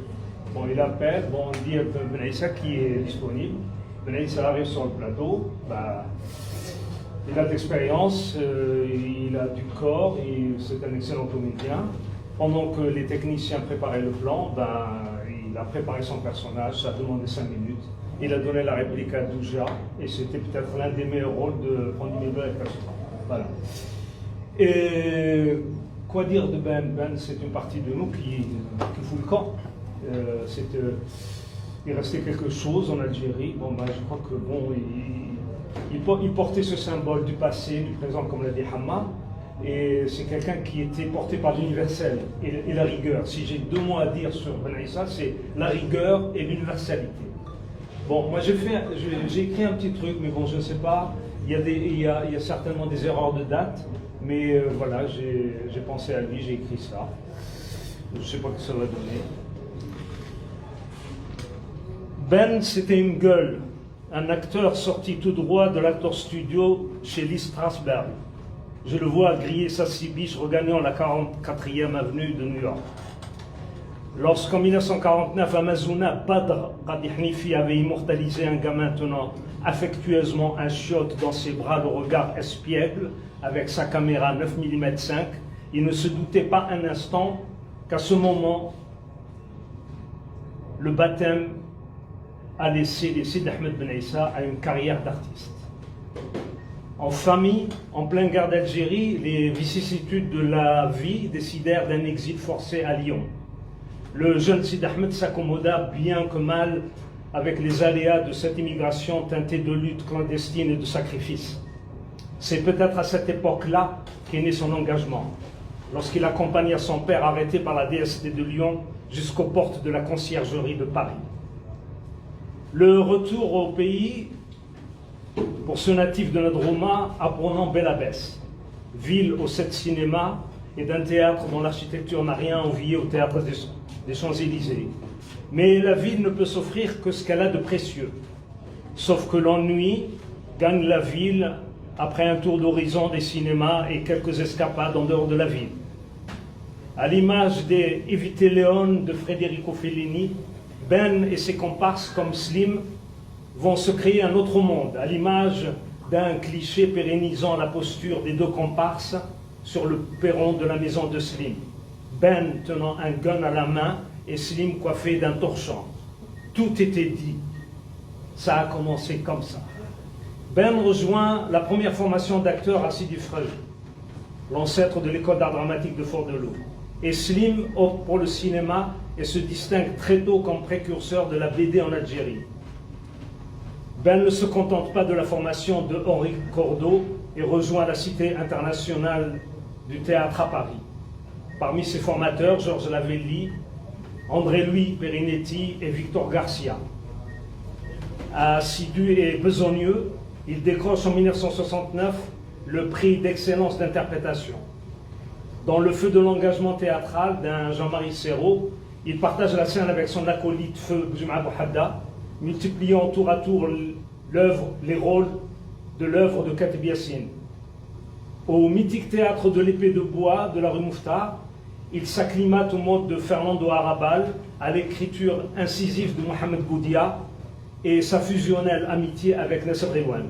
Bon, il appelle, bon, on dit à Ben Issa qui est disponible. Ben Issa arrive sur le plateau, bah, il a de l'expérience, il a du corps, c'est un excellent comédien. Pendant que les techniciens préparaient le plan, bah, il a préparé son personnage, ça a demandé 5 minutes. Il a donné la réplique à Douja, et c'était peut-être l'un des meilleurs rôles de Prendre une et Casse-toi. Voilà. Et quoi dire de Ben? Ben, c'est une partie de nous qui fout le camp. Il restait quelque chose en Algérie. Bon, ben, je crois que bon, il portait ce symbole du passé, du présent, comme l'a dit Hamma. Et c'est quelqu'un qui était porté par l'universel et la rigueur. Si j'ai 2 mots à dire sur Ben Issa, c'est la rigueur et l'universalité. Bon, moi j'ai écrit un petit truc, mais bon, je ne sais pas. Il y a certainement des erreurs de date, mais voilà, j'ai pensé à lui, j'ai écrit ça. Je ne sais pas ce que ça va donner. Ben, c'était une gueule, un acteur sorti tout droit de l'acteur studio chez Lee Strasberg. Je le vois griller sa cibiche regagnant la 44e avenue de New York. Lorsqu'en 1949, à Mazouna, Badr Qadi Hnifi avait immortalisé un gamin tenant affectueusement un chiotte dans ses bras, le regard espiègle, avec sa caméra 9 mm 5, il ne se doutait pas un instant qu'à ce moment, le baptême a laissé les Sidi Ahmed Ben Issa à une carrière d'artiste. En famille, en pleine guerre d'Algérie, les vicissitudes de la vie décidèrent d'un exil forcé à Lyon. Le jeune Sidi Ahmed s'accommoda bien que mal avec les aléas de cette immigration teintée de lutte clandestine et de sacrifice. C'est peut-être à cette époque-là qu'est né son engagement, lorsqu'il accompagna son père arrêté par la DST de Lyon jusqu'aux portes de la conciergerie de Paris. Le retour au pays, pour ce natif de Nadrouma, apprenant Belabès, ville aux 7 cinémas et d'un théâtre dont l'architecture n'a rien envié au théâtre des Champs-Élysées. Mais la ville ne peut s'offrir que ce qu'elle a de précieux. Sauf que l'ennui gagne la ville après un tour d'horizon des cinémas et quelques escapades en dehors de la ville. À l'image des Evite Leon de Federico Fellini, Ben et ses comparses comme Slim vont se créer un autre monde, à l'image d'un cliché pérennisant la posture des 2 comparses sur le perron de la maison de Slim. Ben tenant un gun à la main et Slim coiffé d'un torchon. Tout était dit. Ça a commencé comme ça. Ben rejoint la première formation d'acteurs à Sidi Frejou, l'ancêtre de l'école d'art dramatique de Fort-de-Loup. Et Slim opte pour le cinéma et se distingue très tôt comme précurseur de la BD en Algérie. Ben ne se contente pas de la formation de Henri Cordeau et rejoint la Cité internationale du théâtre à Paris. Parmi ses formateurs, Georges Lavelli, André-Louis Perinetti et Victor Garcia. Assidu et besogneux, il décroche en 1969 le prix d'excellence d'interprétation. Dans le feu de l'engagement théâtral d'un Jean-Marie Serrault, il partage la scène avec son acolyte feu Bjouma Bouhadda, multipliant tour à tour les rôles de l'œuvre de Katib Yassine. Au mythique théâtre de l'épée de bois de la rue Mouffetard, il s'acclimate au mode de Fernando Arrabal, à l'écriture incisive de Mohamed Goudia et sa fusionnelle amitié avec Nasser Rewan.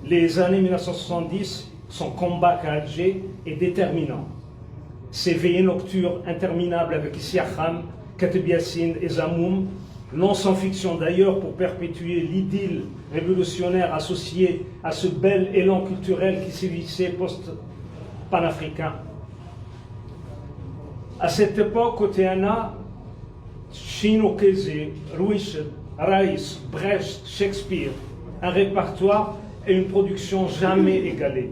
Les années 1970, son combat à Alger est déterminant. Ses veillées nocturnes interminables avec Siakham, Katib Yassine et Zamoum, non sans fiction d'ailleurs pour perpétuer l'idylle révolutionnaire associée à ce bel élan culturel qui sévissait post-panafricain. À cette époque, au TNA, Chino Kézé, Rouichet, Raïs, Brecht, Shakespeare, un répertoire et une production jamais égalée.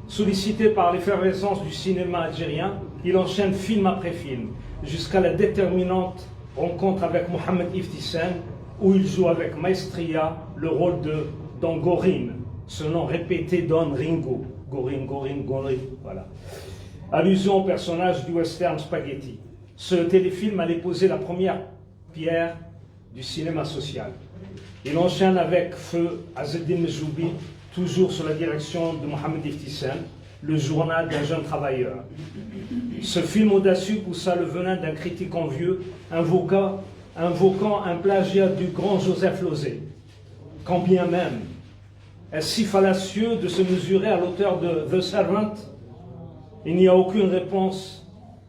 Sollicité par l'effervescence du cinéma algérien, il enchaîne film après film, jusqu'à la déterminante rencontre avec Mohamed Iftisen, où il joue avec maestria le rôle de Don Gorin. Ce nom répété donne Ringo. Gorin, Gorin, Gorin, voilà. Allusion au personnage du western Spaghetti. Ce téléfilm allait poser la première pierre du cinéma social. Il enchaîne avec Feu Azzeddin Mejoubi, toujours sous la direction de Mohamed Iftisen, le journal d'un jeune travailleur. Ce film audacieux poussa le venin d'un critique envieux, invoquant un plagiat du grand Joseph Losey. Quand bien même, est-ce si fallacieux de se mesurer à l'auteur de The Servant? Il n'y a aucune réponse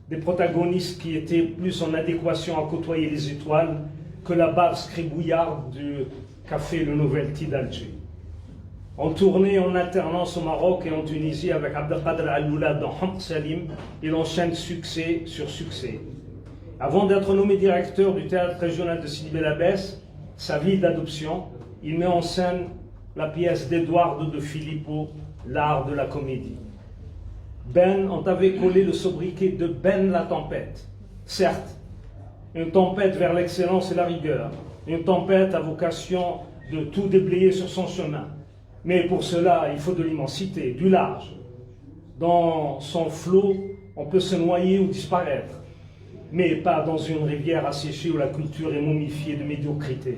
des protagonistes qui étaient plus en adéquation à côtoyer les étoiles que la bave scribouillarde du café Le Novelty d'Alger. En tournée en alternance au Maroc et en Tunisie avec Abdelkader Al-Loulad dans Hamd Salim, il enchaîne succès sur succès. Avant d'être nommé directeur du théâtre régional de Sidi Bel Abbès, sa ville d'adoption, il met en scène la pièce d'Eduardo de Filippo, L'art de la comédie. Ben en avait collé le sobriquet de Ben la tempête. Certes, une tempête vers l'excellence et la rigueur, une tempête à vocation de tout déblayer sur son chemin. Mais pour cela, il faut de l'immensité, du large. Dans son flot, on peut se noyer ou disparaître, mais pas dans une rivière asséchée où la culture est momifiée de médiocrité.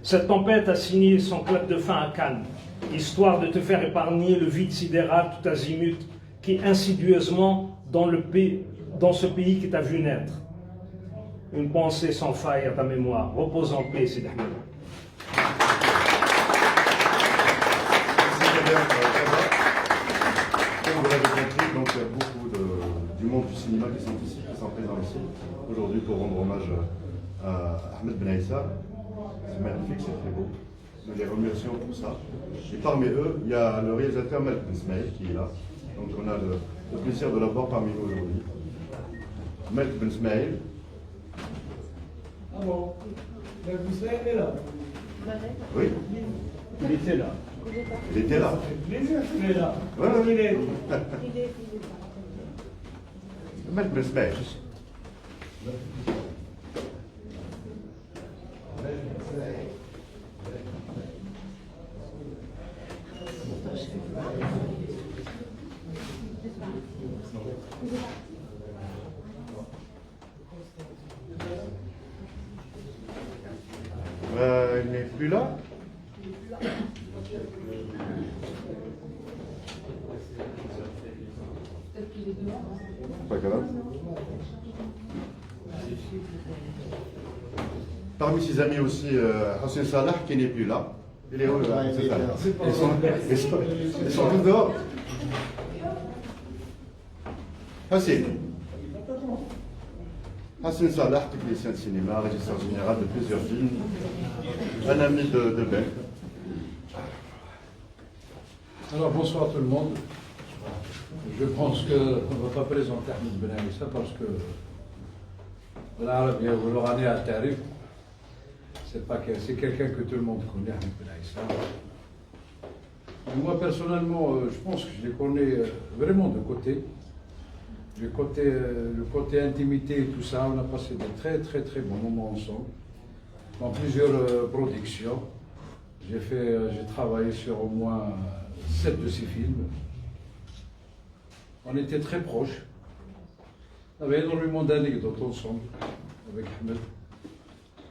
Cette tempête a signé son clap de fin à Cannes, histoire de te faire épargner le vide sidéral tout azimut qui insidieusement dans ce pays qui t'a vu naître. Une pensée sans faille à ta mémoire. Repose en paix, Sidi Ahmed. Comme vous l'avez compris, donc il y a beaucoup du monde du cinéma qui sont ici, qui sont présents ici aujourd'hui pour rendre hommage à Ahmed Ben Aissa. C'est magnifique, c'est très beau. Nous les remercions pour ça. Et parmi eux, il y a le réalisateur Malik Ben Smaïl qui est là. Donc on a le plaisir de l'avoir parmi nous aujourd'hui. Malik Ben Smaïl. Ah bon, Malik Ben Smaïl est là. Oui. Il était là. Il était là. Ça fait plaisir qu'il est là. Ouais, Il est. Malik Ben Smaïl. Il n'est plus là. Pas grave. Parmi ses amis aussi, Hossein Salah qui n'est plus là. Il est où là? Ils sont tous dehors. Hossein. Hossein Salah, technicien de cinéma, régisseur général de plusieurs films, un ami de Ben. Alors bonsoir tout le monde. Je pense qu'on ne va pas présenter Ahmed Ben Aissa parce que l'arabe ou l'orani à Tarif, c'est quelqu'un que tout le monde connaît, Ahmed Ben Aissa. Moi personnellement, je pense que je les connais vraiment de côté. Le côté intimité et tout ça, on a passé de très très très bons moments ensemble, dans plusieurs productions. J'ai travaillé sur au moins 7 de ces films. On était très proches. On avait énormément d'anecdotes ensemble avec Ahmed.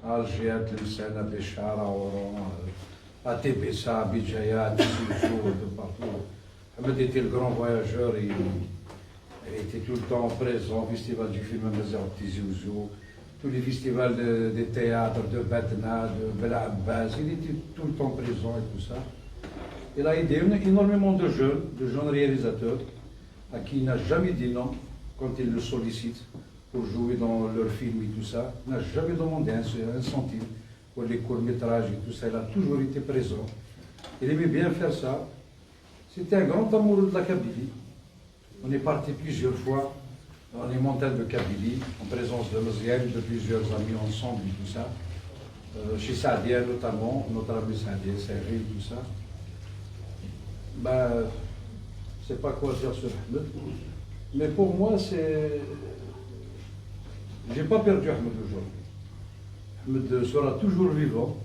À Alger, à Tlemcen, à Béchar, à Oran, à Tébessa, à Bidjaya, à Tizi-Ouzou, de partout. Ahmed était le grand voyageur et il était tout le temps présent au festival du film à Mazar Tizi Ouzou, tous les festivals de théâtre, de Batna, de Bela Abbas, il était tout le temps présent et tout ça. Il a aidé énormément de jeunes réalisateurs, à qui il n'a jamais dit non quand ils le sollicitent pour jouer dans leurs films et tout ça. Il n'a jamais demandé un centime pour les courts-métrages et tout ça. Il a toujours été présent. Il aimait bien faire ça. C'était un grand amoureux de la Kabylie. On est parti plusieurs fois dans les montagnes de Kabylie, en présence de Meziane, de plusieurs amis ensemble et tout ça. Chez Saadia notamment, notre ami Saadia, Serri et tout ça. Ben, je ne sais pas quoi dire sur Ahmed, mais pour moi, j'ai pas perdu Ahmed aujourd'hui. Ahmed sera toujours vivant,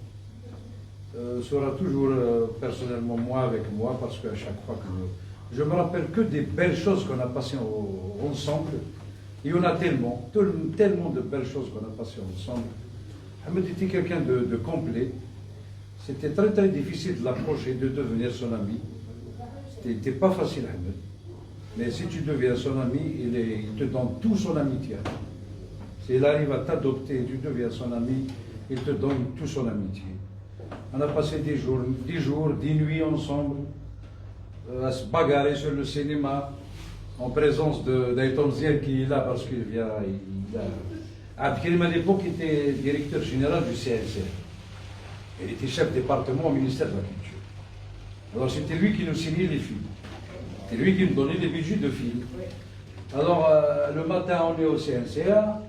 sera toujours personnellement moi avec moi, parce qu'à chaque fois que je me rappelle que des belles choses qu'on a passées ensemble. Il y en a tellement de belles choses qu'on a passées ensemble. Ahmed était quelqu'un de complet. C'était très très difficile de l'approcher, de devenir son ami. C'était pas facile, Ahmed. Mais si tu deviens son ami, il te donne toute son amitié. S'il arrive à t'adopter, tu deviens son ami, il te donne toute son amitié. On a passé des jours, des nuits ensemble, à se bagarrer sur le cinéma, en présence d'Aïton Ziel qui est là parce qu'il vient. Abdelkrim à l'époque était directeur général du CNC. Il était chef département au ministère de la Culture. Alors c'était lui qui nous signait les films. C'était lui qui nous donnait les budgets de films. Alors le matin on est au CNCA.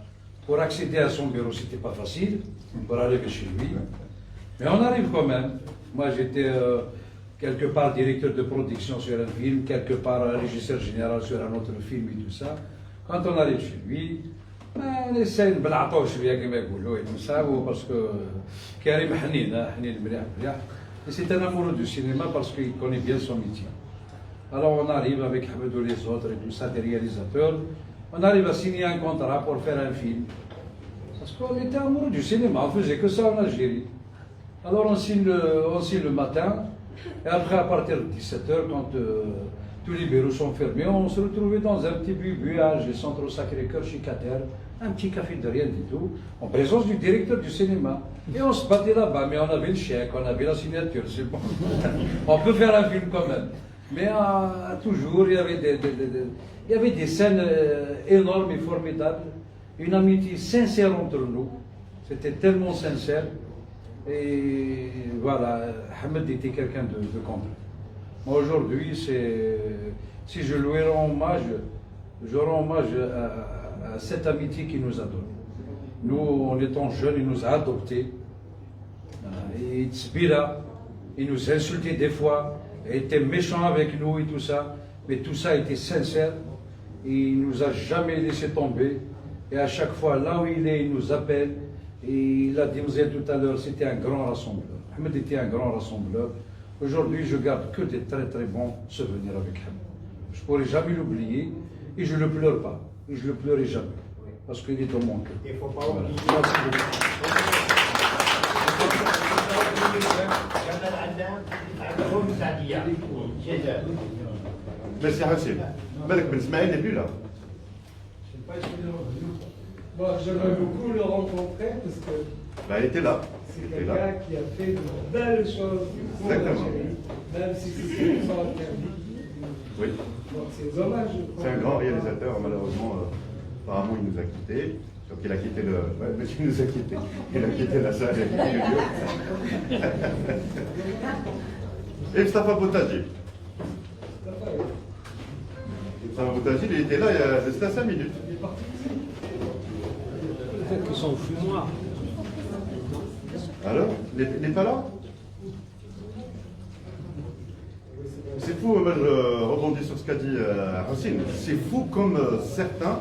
Pour accéder à son bureau, c'était pas facile. Pour arriver chez lui. Mais on arrive quand même. Moi j'étais quelque part directeur de production sur un film, quelque part régisseur général sur un autre film et tout ça. Quand on arrive chez lui, on essaie de بنعطوه شويه كما يقولوا et tout ça, parce que Karim حنين مليح مليح. Et c'est un amoureux du cinéma parce qu'il connaît bien son métier. Alors on arrive avec Ahmed et les autres et tout ça, des réalisateurs. On arrive à signer un contrat pour faire un film. Parce qu'on était amoureux du cinéma, on faisait que ça en Algérie. Alors on signe le matin. Et après, à partir de 17h, quand tous les bureaux sont fermés, on se retrouvait dans un petit buage du centre Sacré-Cœur, Chicater, un petit café de rien du tout, en présence du directeur du cinéma. Et on se battait là-bas, mais on avait le chèque, on avait la signature, c'est bon. On peut faire un film quand même. Mais toujours, il y avait des scènes énormes et formidables, une amitié sincère entre nous. C'était tellement sincère. Et voilà, Ahmed était quelqu'un de complet. Moi aujourd'hui, si je lui rends hommage, je rends hommage à cette amitié qu'il nous a donnée. Nous, en étant jeunes, il nous a adoptés. Et il nous insultait des fois, il était méchant avec nous et tout ça. Mais tout ça était sincère. Et il ne nous a jamais laissé tomber. Et à chaque fois, là où il est, il nous appelle. Et il a dit tout à l'heure, c'était un grand rassembleur. Ahmed était un grand rassembleur. Aujourd'hui, je garde que des très très bons souvenirs avec Ahmed. Je ne pourrai jamais l'oublier et je ne le pleure pas. Et je ne le pleurerai jamais. Parce qu'il est dans mon cœur. Il ne faut pas oublier. Merci Hassim. Malek Ben Ismaël n'est plus là. Moi, j'aimerais beaucoup le rencontrer parce que Il était là. c'est quelqu'un qui a fait de belles choses pour l'Algérie, même si c'est sans interdit. Oui. Donc c'est dommage. C'est un grand réalisateur, malheureusement, apparemment il nous a quittés. Donc il a quitté le. Ouais, monsieur nous a quittés. Il a quitté la salle et le lieu. Et Mustafa Boutadji. Mustafa Boutadji, il était là il y a juste 5 minutes. Peut-être qu'ils sont au fumoir. Alors, il n'est pas là? C'est fou, moi je rebondis sur ce qu'a dit Hassim. C'est fou comme certains,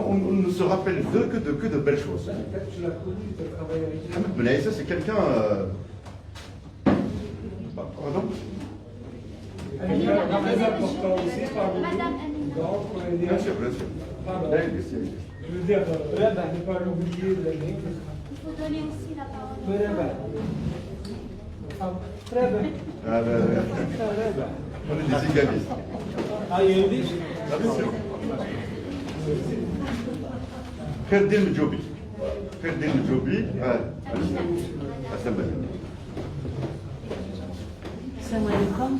on ne se rappelle que de belles choses. Tu l'as connu, tu as travaillé avec lui. Ahmed Ben Aïssa, c'est quelqu'un. Pardon? Très important aussi, parmi nous. Donc, on est Bien sûr, bien sûr. Pardon. Bien sûr. Je veux dire, ne pas l'oublier de l'année. Il faut donner aussi la parole. Très bien. Ah, on est des égalistes. Ah, il y a une liste? Ah, bien sûr. Kherdin Mdjoubi. Kherdin Mdjoubi. Hassan Bani. Salam alaikum.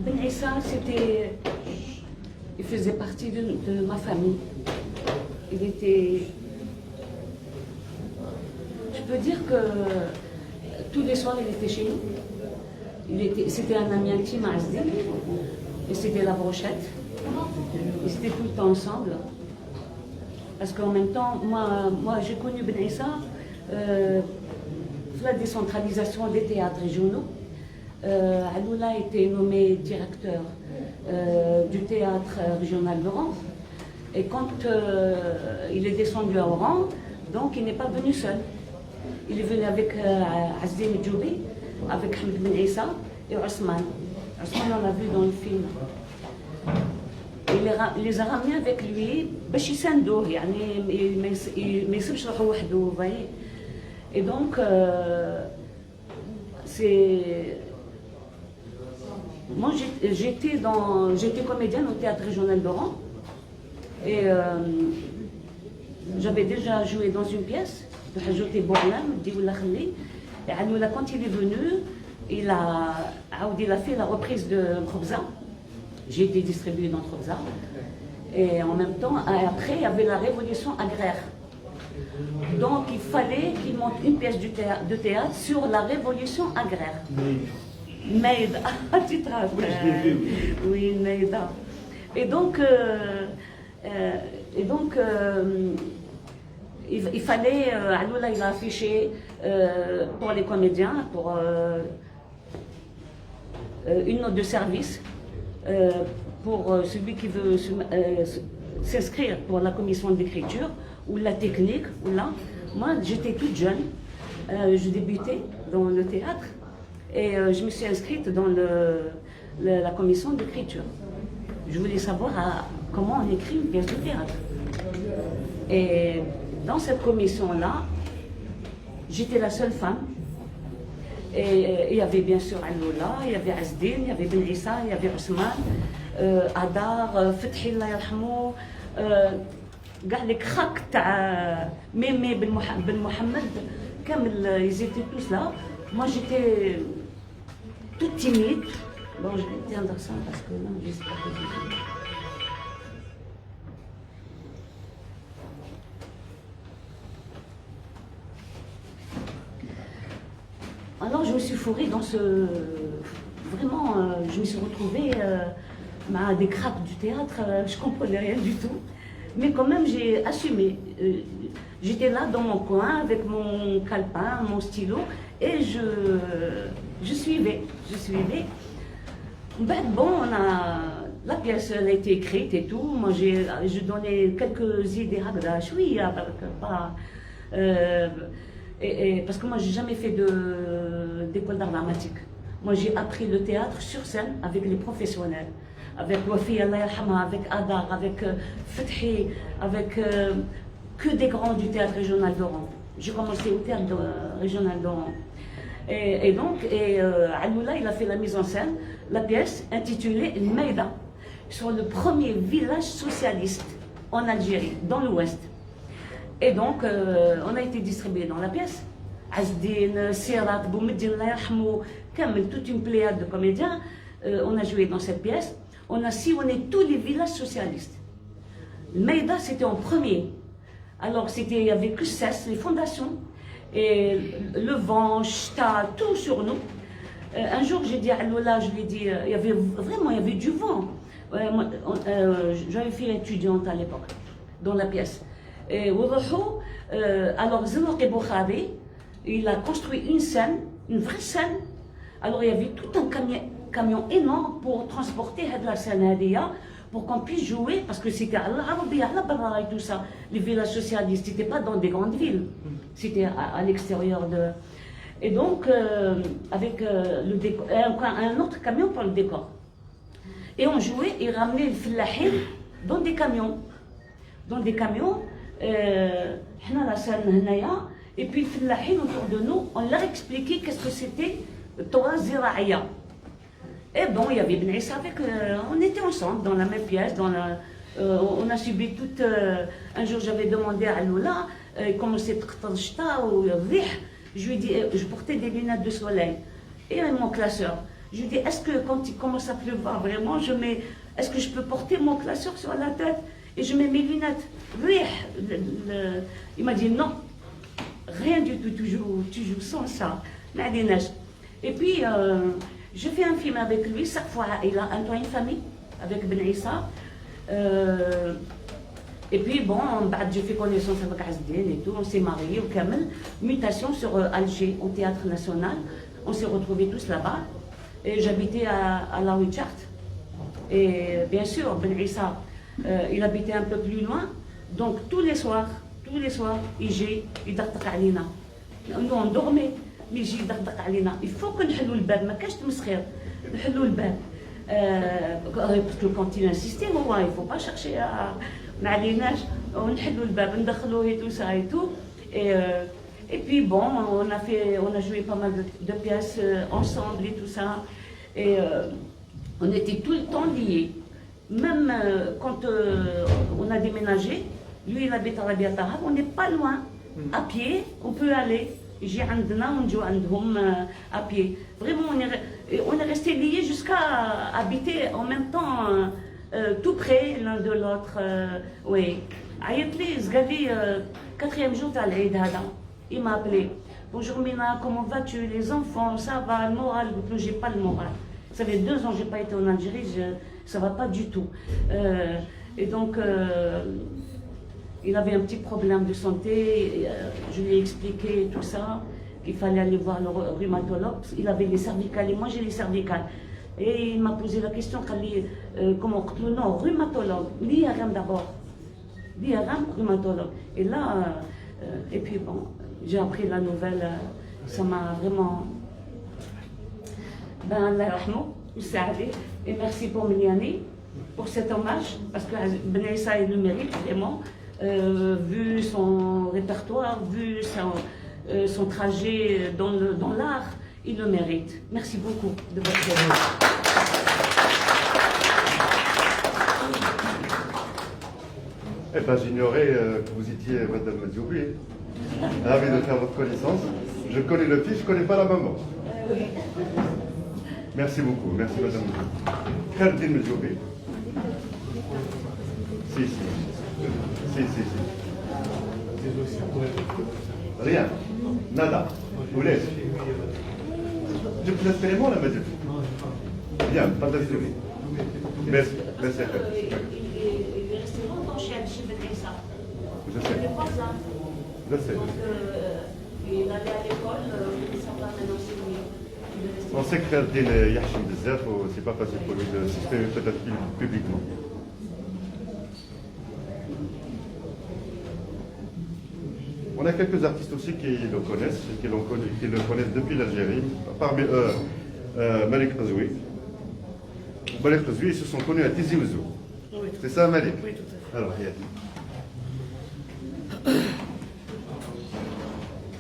Ben Aïssa, il faisait partie de ma famille. Il était... Je peux dire que tous les soirs, il était chez nous. C'était un ami intime à Asdi. Et c'était la brochette. Ils étaient tout le temps ensemble. Parce qu'en même temps, moi j'ai connu Ben Aïssa, la décentralisation des théâtres régionaux. Aloula a été nommé directeur du théâtre régional d'Oran. Et quand il est descendu à Oran, donc il n'est pas venu seul. Il est venu avec Azdin Djoubi, avec Ahmed Ben Issa et Ousmane. Ousmane, on l'a vu dans le film. Il les a ramenés avec lui باش يساندوه يعني ما يسيبش روحه وحده. Et donc moi j'étais comédienne au théâtre régional d'Oran et j'avais déjà joué dans une pièce de Hajouti Bourlam, Dioula Khali. Et Aloula, quand il est venu, il a fait la reprise de Khobza. J'ai été distribuée dans Khobza. Et en même temps, après, il y avait la révolution agraire. Donc il fallait qu'il monte une pièce de théâtre sur la révolution agraire. Meïda, tu te rappelles? Oui, Meïda. Et donc, il fallait, Aloula, il a affiché pour les comédiens, pour une note de service, pour celui qui veut s'inscrire pour la commission d'écriture, ou la technique, ou là. Moi, j'étais toute jeune, je débutais dans le théâtre, et je me suis inscrite dans la commission d'écriture. Je voulais savoir comment on écrit une pièce de théâtre. Et dans cette commission-là, j'étais la seule femme. Et il y avait bien sûr Aloula, il y avait Azdin, il y avait Ben Issa, il y avait Ousmane, Adar, Fethi, Allah yarhamou, كاع لي كراك تاع ميمي بن محمد كامل ils étaient tous là. Moi j'étais toute timide. Bon, je vais éteindre ça parce que là j'espère que alors je me suis fourrée dans ce... Vraiment, je me suis retrouvée à des crapes du théâtre, je ne comprenais rien du tout. Mais quand même, j'ai assumé. J'étais là dans mon coin avec mon calepin, mon stylo, et je suivais. Bon, la pièce elle a été écrite et tout. Moi, je donnais quelques idées parce que moi, j'ai jamais fait d'école d'art dramatique. Moi, j'ai appris le théâtre sur scène avec les professionnels. Avec Wafi, Allah yarhamha, avec Adar, avec Fethi, avec que des grands du théâtre régional d'Oran. J'ai commencé au théâtre régional d'Oran. Et donc, Aloula, il a fait la mise en scène, la pièce intitulée Meïda, sur le premier village socialiste en Algérie, dans l'Ouest. Et donc, on a été distribué dans la pièce. Azdin, Sirat, Boumeddin, Allah yarhamou, Kamel, toute une pléiade de comédiens. On a joué dans cette pièce. On a sillonné tous les villages socialistes. Le Meïda, c'était en premier. Alors, il y avait que 16, les fondations, et le vent, Ch'ta, tout sur nous. Un jour, j'ai dit à Aloula, je lui ai dit, il y avait du vent. J'avais fait étudiante à l'époque, dans la pièce. Et alors, Zenouk Boukhari, il a construit une scène, une vraie scène. Alors, il y avait tout un camion énorme pour transporter la scène pour qu'on puisse jouer, parce que c'était à l'Arabie, à la Barra et tout ça. Les villages socialistes, c'était pas dans des grandes villes, c'était à l'extérieur de... Et donc, avec le décor, un autre camion pour le décor. Et on jouait et ramenait le fillahine dans des camions. Dans des camions, la scène, et puis le fillahine autour de nous, on leur expliquait qu'est-ce que c'était Torah Ziraïa. Et bon, il y avait Ben Issa avec... on était ensemble dans la même pièce, on a subi toute... un jour, j'avais demandé à Aloula, comment c'est ou je lui ai dit, je portais des lunettes de soleil. Et mon classeur, je lui ai dit, est-ce que quand il commence à pleuvoir vraiment, est-ce que je peux porter mon classeur sur la tête et je mets mes lunettes? Il m'a dit non, rien du tout, tu joues sans ça. Et puis, je fais un film avec lui, chaque fois il a un toit, une famille, avec Ben Issa. Et puis bon, j'ai fait connaissance avec Azdin et tout, on s'est mariés au Kamel. Mutation sur Alger, au Théâtre National. On s'est retrouvés tous là-bas. Et j'habitais à la rue Tchart. Et bien sûr, Ben Issa, il habitait un peu plus loin. Donc tous les soirs, il يدقدق علينا. Nous on dormait, mais يجي يدقدق علينا. Il faut que نحلوا الباب, ما كاش تمسخير. نحلوا الباب. Parce que quand il insistait, il ne faut pas chercher à n'allénage, on نحلوا الباب, ندخلوه et tout ça et tout. Et puis bon, on a joué pas mal de pièces ensemble et tout ça. Et on était tout le temps liés. Même quand on a déménagé, lui il habite à Rabia Tahar, on n'est pas loin. À pied, on peut aller. J'ai عندنا ونجو عندهم à pied. Vraiment, on est restés liés jusqu'à habiter en même temps tout près l'un de l'autre. Oui. عيط لي زقالي 4e jour تاع العيد هذا. Il m'a appelé. Bonjour Mina, comment vas-tu? Les enfants, ça va, le moral? Je n'ai pas le moral. Ça fait 2 ans que je n'ai pas été en Algérie, ça ne va pas du tout. Et donc, il avait un petit problème de santé. Je lui ai expliqué tout ça, qu'il fallait aller voir le rhumatologue. Il avait les cervicales et moi j'ai les cervicales. Et il m'a posé la question, comment non, rhumatologue. L'IRM d'abord. L'IRM, rhumatologue. Et là, et puis bon, j'ai appris la nouvelle, ça m'a vraiment... Ben, Allah yarhamou, et merci pour Miliani, pour cet hommage, parce que Ben Issa, il le mérite vraiment, vu son répertoire, vu son trajet dans l'art, il le mérite. Merci beaucoup de votre aide. Eh bien, j'ignorais que vous étiez Madame Dioubi. Ravi de faire votre connaissance. Je connais le fils, je ne connais pas la maman. Merci beaucoup, merci Madame Khaldine Dioubi. Si. Rien. Nada. Vous laisse. Je vous laisse l'élément là, madame. Bien, pas de souris. Merci. Il est resté longtemps chez Ben Issa. Je sais. Je sais. Donc, il allait à l'école, il s'en va maintenant chez lui. On sait que Khaldine Yahchim Bzaf, c'est pas facile pour lui de s'exprimer peut-être publiquement. On a quelques artistes aussi qui le connaissent, qui le connaissent depuis l'Algérie. Parmi eux, Malik Qazoui. Malik Qazoui, ils se sont connus à Tizi Ouzou. Oui. C'est ça, Malik? Oui, tout à fait. Alors, Hayati.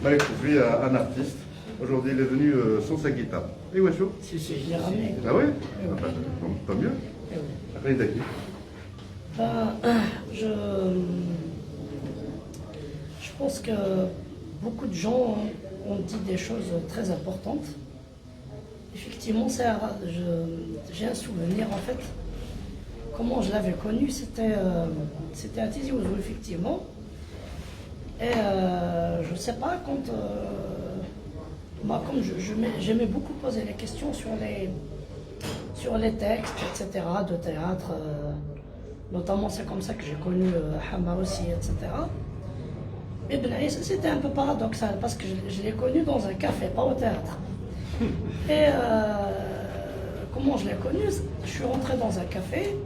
Malik Qazoui, un artiste. Aujourd'hui, il est venu sans sa guitare. Et où est-ce que Si, je l'ai ramené. Ah oui? Oui. Ah, pas mieux. Oui. Après, il est d'acquis. Je pense que beaucoup de gens ont dit des choses très importantes. Effectivement, j'ai un souvenir en fait. Comment je l'avais connu, c'était à Tizi Ouzou, effectivement. Et je ne sais pas, comme j'aimais beaucoup poser les questions sur les textes, etc., de théâtre, notamment c'est comme ça que j'ai connu Hama aussi, etc. Mais Ben Issa, c'était un peu paradoxal parce que je l'ai connu dans un café, pas au théâtre. Et comment je l'ai connu? Je suis rentré dans un café.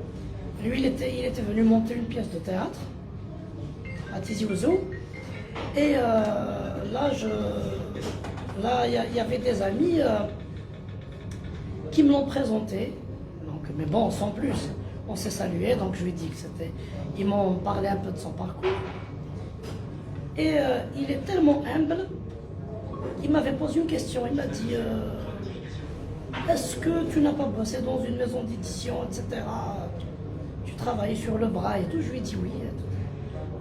Lui, il était venu monter une pièce de théâtre à Tizi Ouzou. Et là, il y avait des amis qui me l'ont présenté. Donc, mais bon, sans plus. On s'est salué, donc je lui ai dit que c'était... Ils m'ont parlé un peu de son parcours. Et il est tellement humble, il m'avait posé une question, il m'a dit est-ce que tu n'as pas bossé dans une maison d'édition, etc. Tu travaillais sur le bras et tout. Je lui ai dit oui.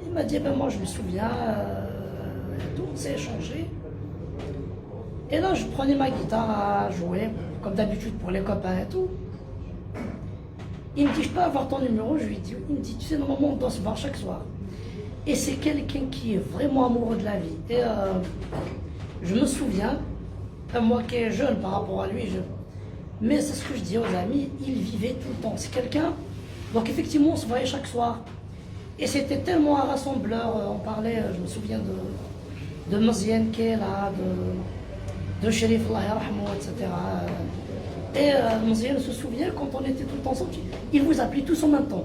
Il m'a dit ben moi je me souviens, et tout, on s'est échangé. Et là je prenais ma guitare à jouer, comme d'habitude pour les copains et tout. Il me dit je peux avoir ton numéro? Je lui ai dit oui. Il me dit tu sais normalement on doit se voir chaque soir. Et c'est quelqu'un qui est vraiment amoureux de la vie. Et je me souviens, moi qui est jeune par rapport à lui, mais c'est ce que je dis aux amis, il vivait tout le temps. C'est quelqu'un, donc effectivement on se voyait chaque soir. Et c'était tellement un rassembleur, on parlait, je me souviens de Mziane qui est là, de Chérif Allah yarhamou, etc. Et Mziane se souvient, quand on était tout ensemble, il vous appelait tous en même temps.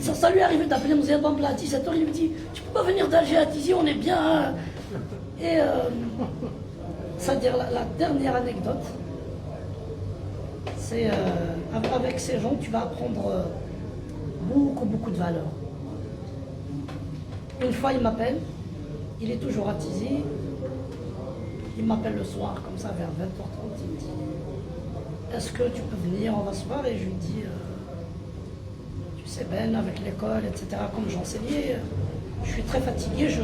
Ça lui arrivait d'appeler Mziane Bambla à 17h, il me dit « Tu peux pas venir d'Alger à Tizi, on est bien. Hein ?» Et c'est-à-dire la dernière anecdote, c'est avec ces gens, tu vas apprendre beaucoup de valeurs. Une fois, il m'appelle, il est toujours à Tizi, il m'appelle le soir, comme ça, vers 20h30, il me dit « Est-ce que tu peux venir, on va se voir ?» Et je lui dis « Tu sais Ben, avec l'école, etc., comme j'enseignais, je suis très fatigué, je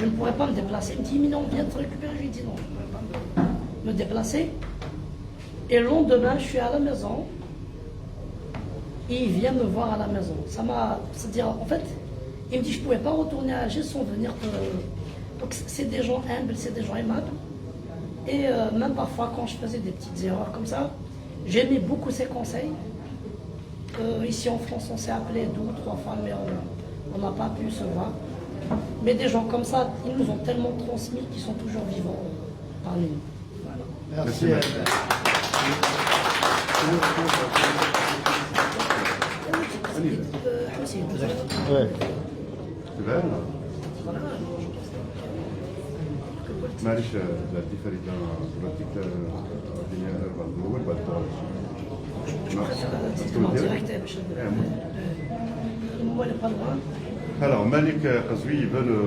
ne pourrais pas me déplacer. » Il me dit « Mais non, viens te récupérer. » Je lui dis « Non, je ne pourrais pas me déplacer. » Et le lendemain, je suis à la maison, et il vient me voir à la maison. Ça m'a... C'est-à-dire, en fait, il me dit « Je ne pouvais pas retourner à Alger sans venir te... » Donc c'est des gens humbles, c'est des gens aimables. Et même parfois, quand je faisais des petites erreurs comme ça, j'aimais beaucoup ses conseils. Ici en France, on s'est appelé 2 ou 3 fois, mais on n'a pas pu se voir. Mais des gens comme ça, ils nous ont tellement transmis qu'ils sont toujours vivants parmi nous. Voilà. Merci. معلش دي فريدة دلوقتي الدنيا الاول بعد Alors, Malik Qazwi, ils veulent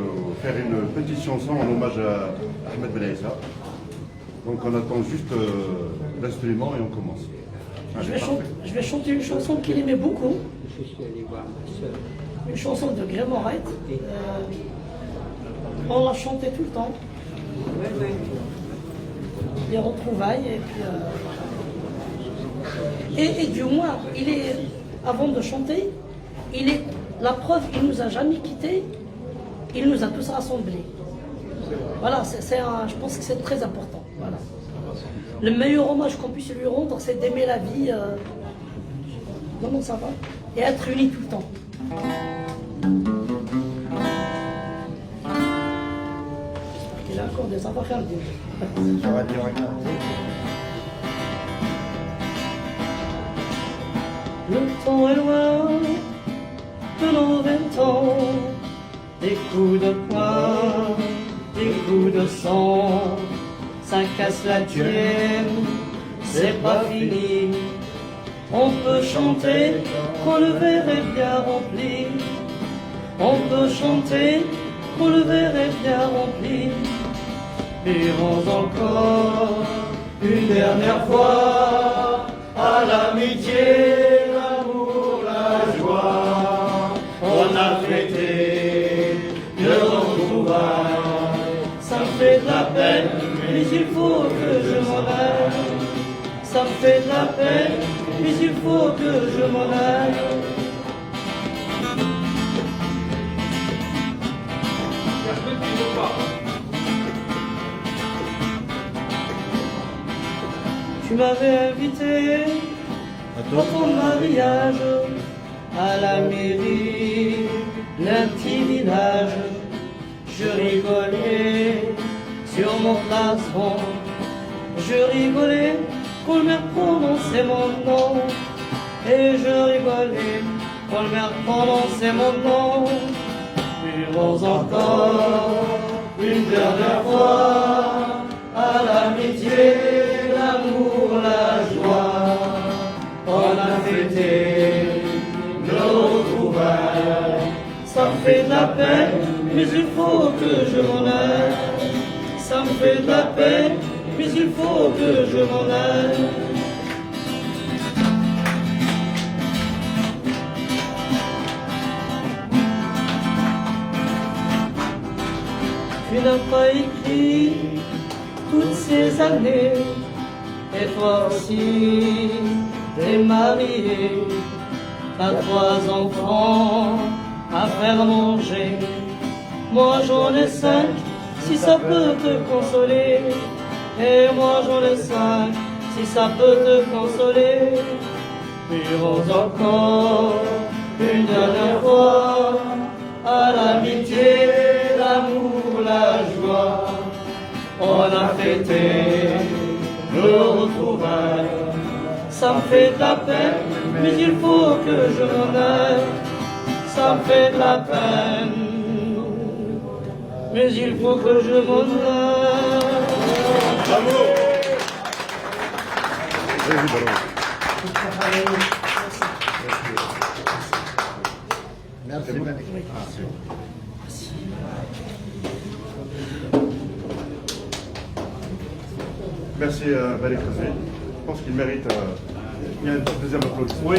faire une petite chanson en hommage à Ahmed Ben Aissa. Donc on attend juste l'instrument et on commence. Allez, je vais chanter une chanson qu'il aimait beaucoup. Une chanson de Graham Wright. On l'a chanté tout le temps. Les retrouvailles et puis et du moins il est avant de chanter, il est la preuve, il nous a jamais quittés, il nous a tous rassemblés. Voilà, je pense que c'est très important. Voilà. Le meilleur hommage qu'on puisse lui rendre, c'est d'aimer la vie, comment ça va, et être unis tout le temps. Il a encore des savoir-faire le début. Ça va dire rien. Le temps est loin de nos 20 ans, des coups de poing, des coups de sang, ça casse la tienne, c'est pas fini. On peut chanter quand le verre est bien rempli, on peut chanter quand le verre est bien rempli. Vivons encore une dernière fois à l'amitié, l'amour, la joie. On a fêté le retrouvailles. Ça me fait de la peine, mais il faut que je m'en aille. Ça me fait de la peine, mais il faut que je m'en aille. Tu m'avais invité à ton mariage à la mairie d'un petit village. Je rigolais sur mon plafond, je rigolais quand le maire prononçait mon nom, et je rigolais quand le maire prononçait mon nom. Vivons encore une dernière fois à l'amitié, l'amour, la joie. On a fêté nos retrouvailles. Ça me fait de la peine, mais il faut que je m'en aille. Ça me fait de la peine, mais il faut que je m'en aille. Tu n'as pas écrit toutes ces années, et toi aussi t'es marié, t'as 3 enfants à faire manger. Moi j'en ai 5, si ça peut te consoler, et moi j'en ai 5, si ça peut te consoler. Vivons encore une dernière fois à l'amitié, l'amour, la joie. On a fêté nos retrouvailles. coin. Ça me fait de la peine, mais il faut que je m'en aille. Ça me fait de la peine, mais il faut que je m'en aille. Bravo. Merci. Merci Valérie Creuset. Je pense qu'il mérite il y a un deuxième applaudissement. Oui.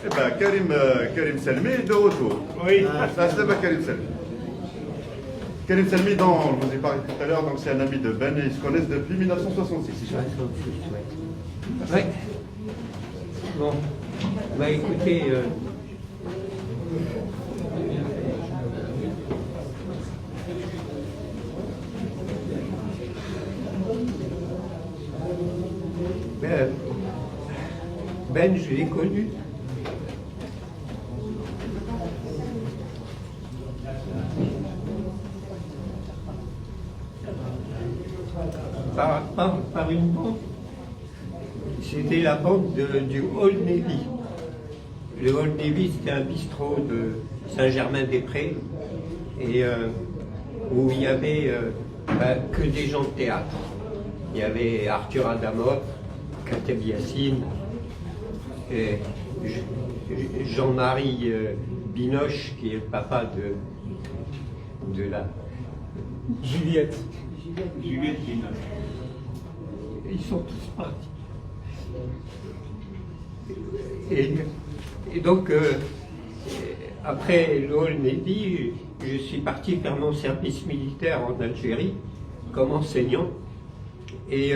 Eh ben, Karim Selmi est de retour. Oui. Ça, c'est pas Karim Selmi. Karim Selmi, je vous ai parlé tout à l'heure, donc c'est un ami de Ben et ils se connaissent depuis 1966. Oui. Bon. Bah écoutez. Ben, je l'ai connu. Par une bande. C'était la bande du Old Navy. Le Old Navy, c'était un bistrot de Saint-Germain-des-Prés et où il y avait que des gens de théâtre. Il y avait Arthur Adamoff, Kateb Yassine, et Jean-Marie Binoche, qui est le papa de la... Juliette. Juliette Binoche. Ils sont tous partis. Et donc, après le Old Navy, je suis parti faire mon service militaire en Algérie comme enseignant. Et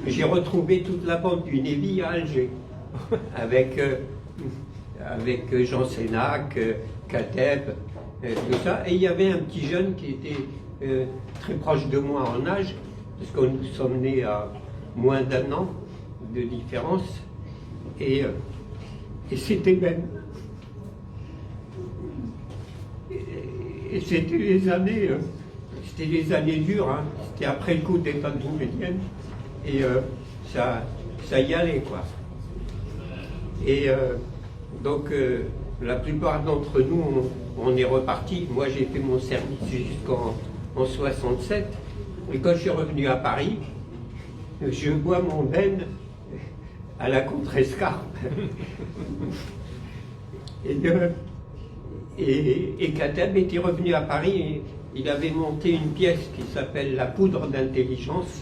j'ai retrouvé toute la bande du Navy à Alger, avec Jean Sénac, Kateb, tout ça. Et il y avait un petit jeune qui était très proche de moi en âge, parce que nous sommes nés à moins d'1 an de différence. Et c'était Ben. Et c'était les années dures, hein. C'était après le coup d'État de Boumedienne, et ça y allait, quoi. Et donc, la plupart d'entre nous, on est repartis. Moi, j'ai fait mon service jusqu'en 67, et quand je suis revenu à Paris, je vois mon Ben à la Contrescarpe. Et Kateb était revenu à Paris, et il avait monté une pièce qui s'appelle La poudre d'intelligence,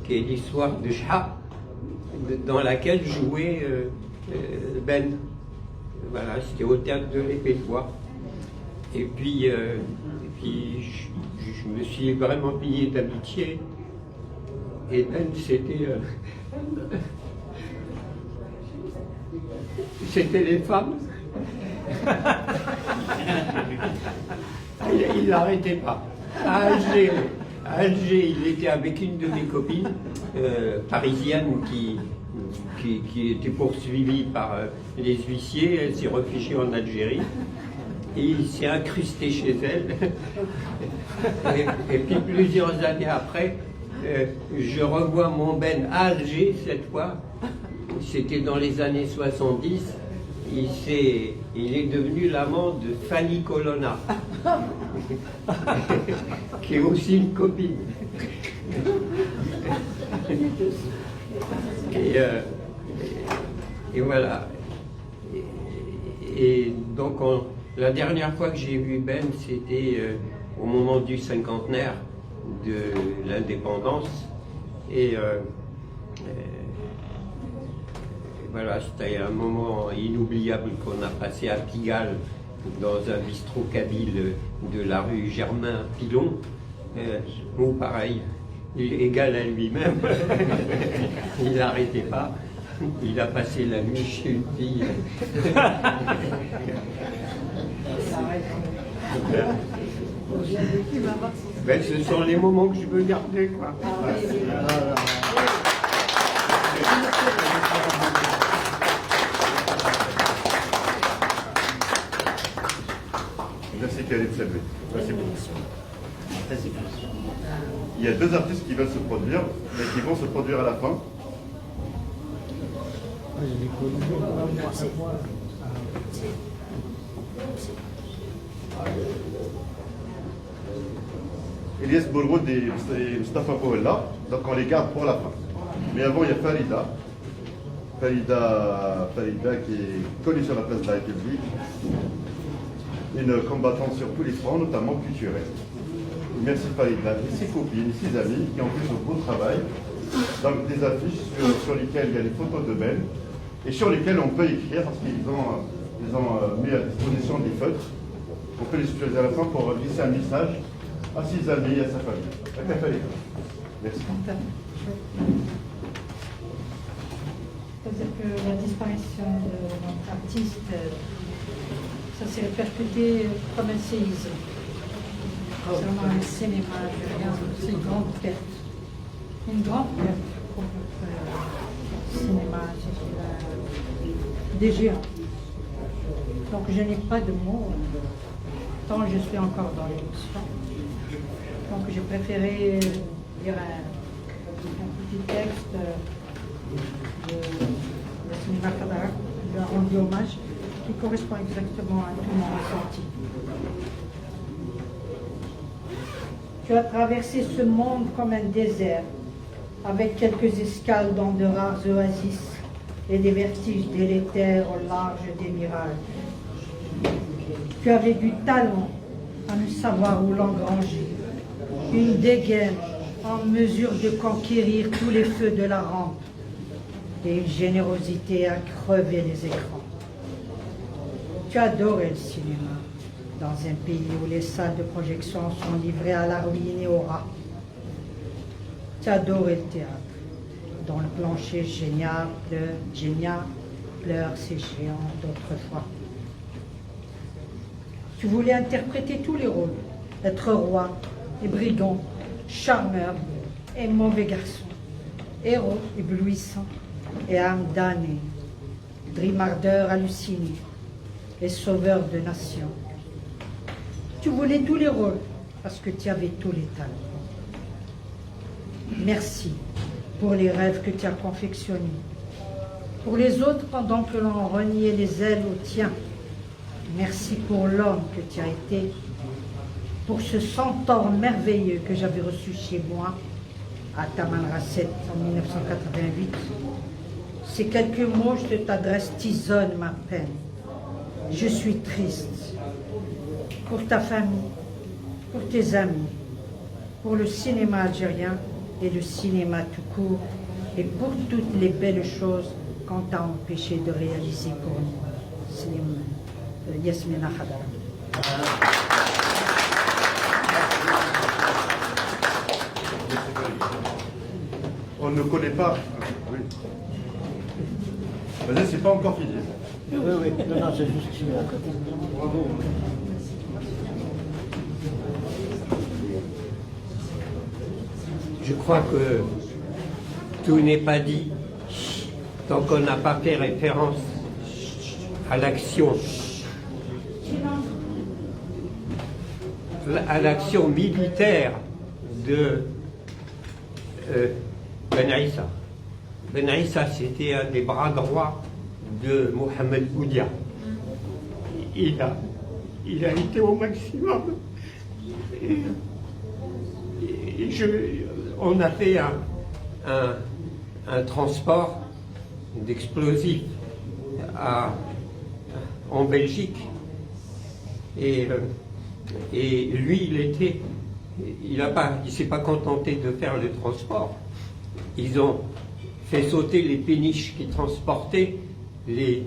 qui est l'histoire de Shah, dans laquelle jouait Ben. Voilà, c'était au théâtre de l'Épée de Bois. Et puis, je me suis vraiment lié d'amitié. Et Ben, c'était les femmes. Il n'arrêtait pas. À Alger, il était avec une de mes copines parisiennes qui était poursuivie par les huissiers. Elle s'est réfugiée en Algérie. Et il s'est incrusté chez elle. Et puis plusieurs années après, je revois mon Ben à Alger cette fois. C'était dans les années 70. Il est devenu l'amant de Fanny Colonna, qui est aussi une copine. Et voilà. Et donc, la dernière fois que j'ai vu Ben, c'était au moment du cinquantenaire de l'indépendance. Et voilà, c'était un moment inoubliable qu'on a passé à Pigalle, dans un bistrot kabyle de la rue Germain-Pilon, où pareil, il est égal à lui-même, il n'arrêtait pas, il a passé la nuit chez une fille. Ben, ce sont les moments que je veux garder, quoi. Merci Khalid Selvé. Merci beaucoup. Il y a deux artistes qui veulent se produire, mais qui vont se produire à la fin. Elias Boulroud et Mustafa Bouhella, donc on les garde pour la fin. Mais avant, il y a Farida. Farida qui est connue sur la place de la République, une combattante sur tous les fronts, notamment culturels. Merci Farida et ses copines, ses amis qui ont fait ce beau travail. Donc des affiches sur lesquelles il y a des photos de belles et sur lesquelles on peut écrire parce qu'ils ont mis à disposition des feutres. On peut les utiliser à la fin pour glisser un message à ses amis et à sa famille. Merci. C'est-à-dire que la disparition de notre artiste, ça s'est répercuté comme un séisme. Vraiment un cinéma, c'est une grande perte. Une grande perte pour notre cinéma, c'est des géants. Donc je n'ai pas de mots, tant je suis encore dans l'émotion. Donc j'ai préféré lire un petit texte de cinéma Khadara, qui lui a rendu hommage, qui correspond exactement à tout mon ressenti. Tu as traversé ce monde comme un désert, avec quelques escales dans de rares oasis et des vertiges délétères au large des mirages. Tu avais du talent à ne savoir où l'engranger, une dégaine en mesure de conquérir tous les feux de la rampe et une générosité à crever les écrans. Tu adorais le cinéma, dans un pays où les salles de projection sont livrées à la ruine et au rat. Tu adorais le théâtre, dont le plancher génial pleure ces géants d'autrefois. Tu voulais interpréter tous les rôles, être roi et brigand, charmeur et mauvais garçon, héros éblouissant et âme damnée, drimardeur halluciné et sauveur de nations. Tu voulais tous les rôles parce que tu avais tous les talents. Merci pour les rêves que tu as confectionnés, pour les autres pendant que l'on reniait les ailes aux tiens. Merci pour l'homme que tu as été, pour ce centaure merveilleux que j'avais reçu chez moi à Tamanrasset en 1988. Ces quelques mots, je t'adresse, tisonnent ma peine. Je suis triste pour ta famille, pour tes amis, pour le cinéma algérien et le cinéma tout court, et pour toutes les belles choses qu'on t'a empêché de réaliser pour nous. Yasmina Khadara. On ne connaît pas. Oui. Vas-y, c'est pas encore fini. Oui, non, c'est juste bravo. Je crois que tout n'est pas dit tant qu'on n'a pas fait référence à l'action militaire de Ben Issa. Ben Issa, c'était un des bras droits de Mohamed Boudia. Il a été au maximum. On a fait un transport d'explosifs en Belgique. Et lui, il ne s'est pas contenté de faire le transport. Ils ont fait sauter les péniches qui transportaient les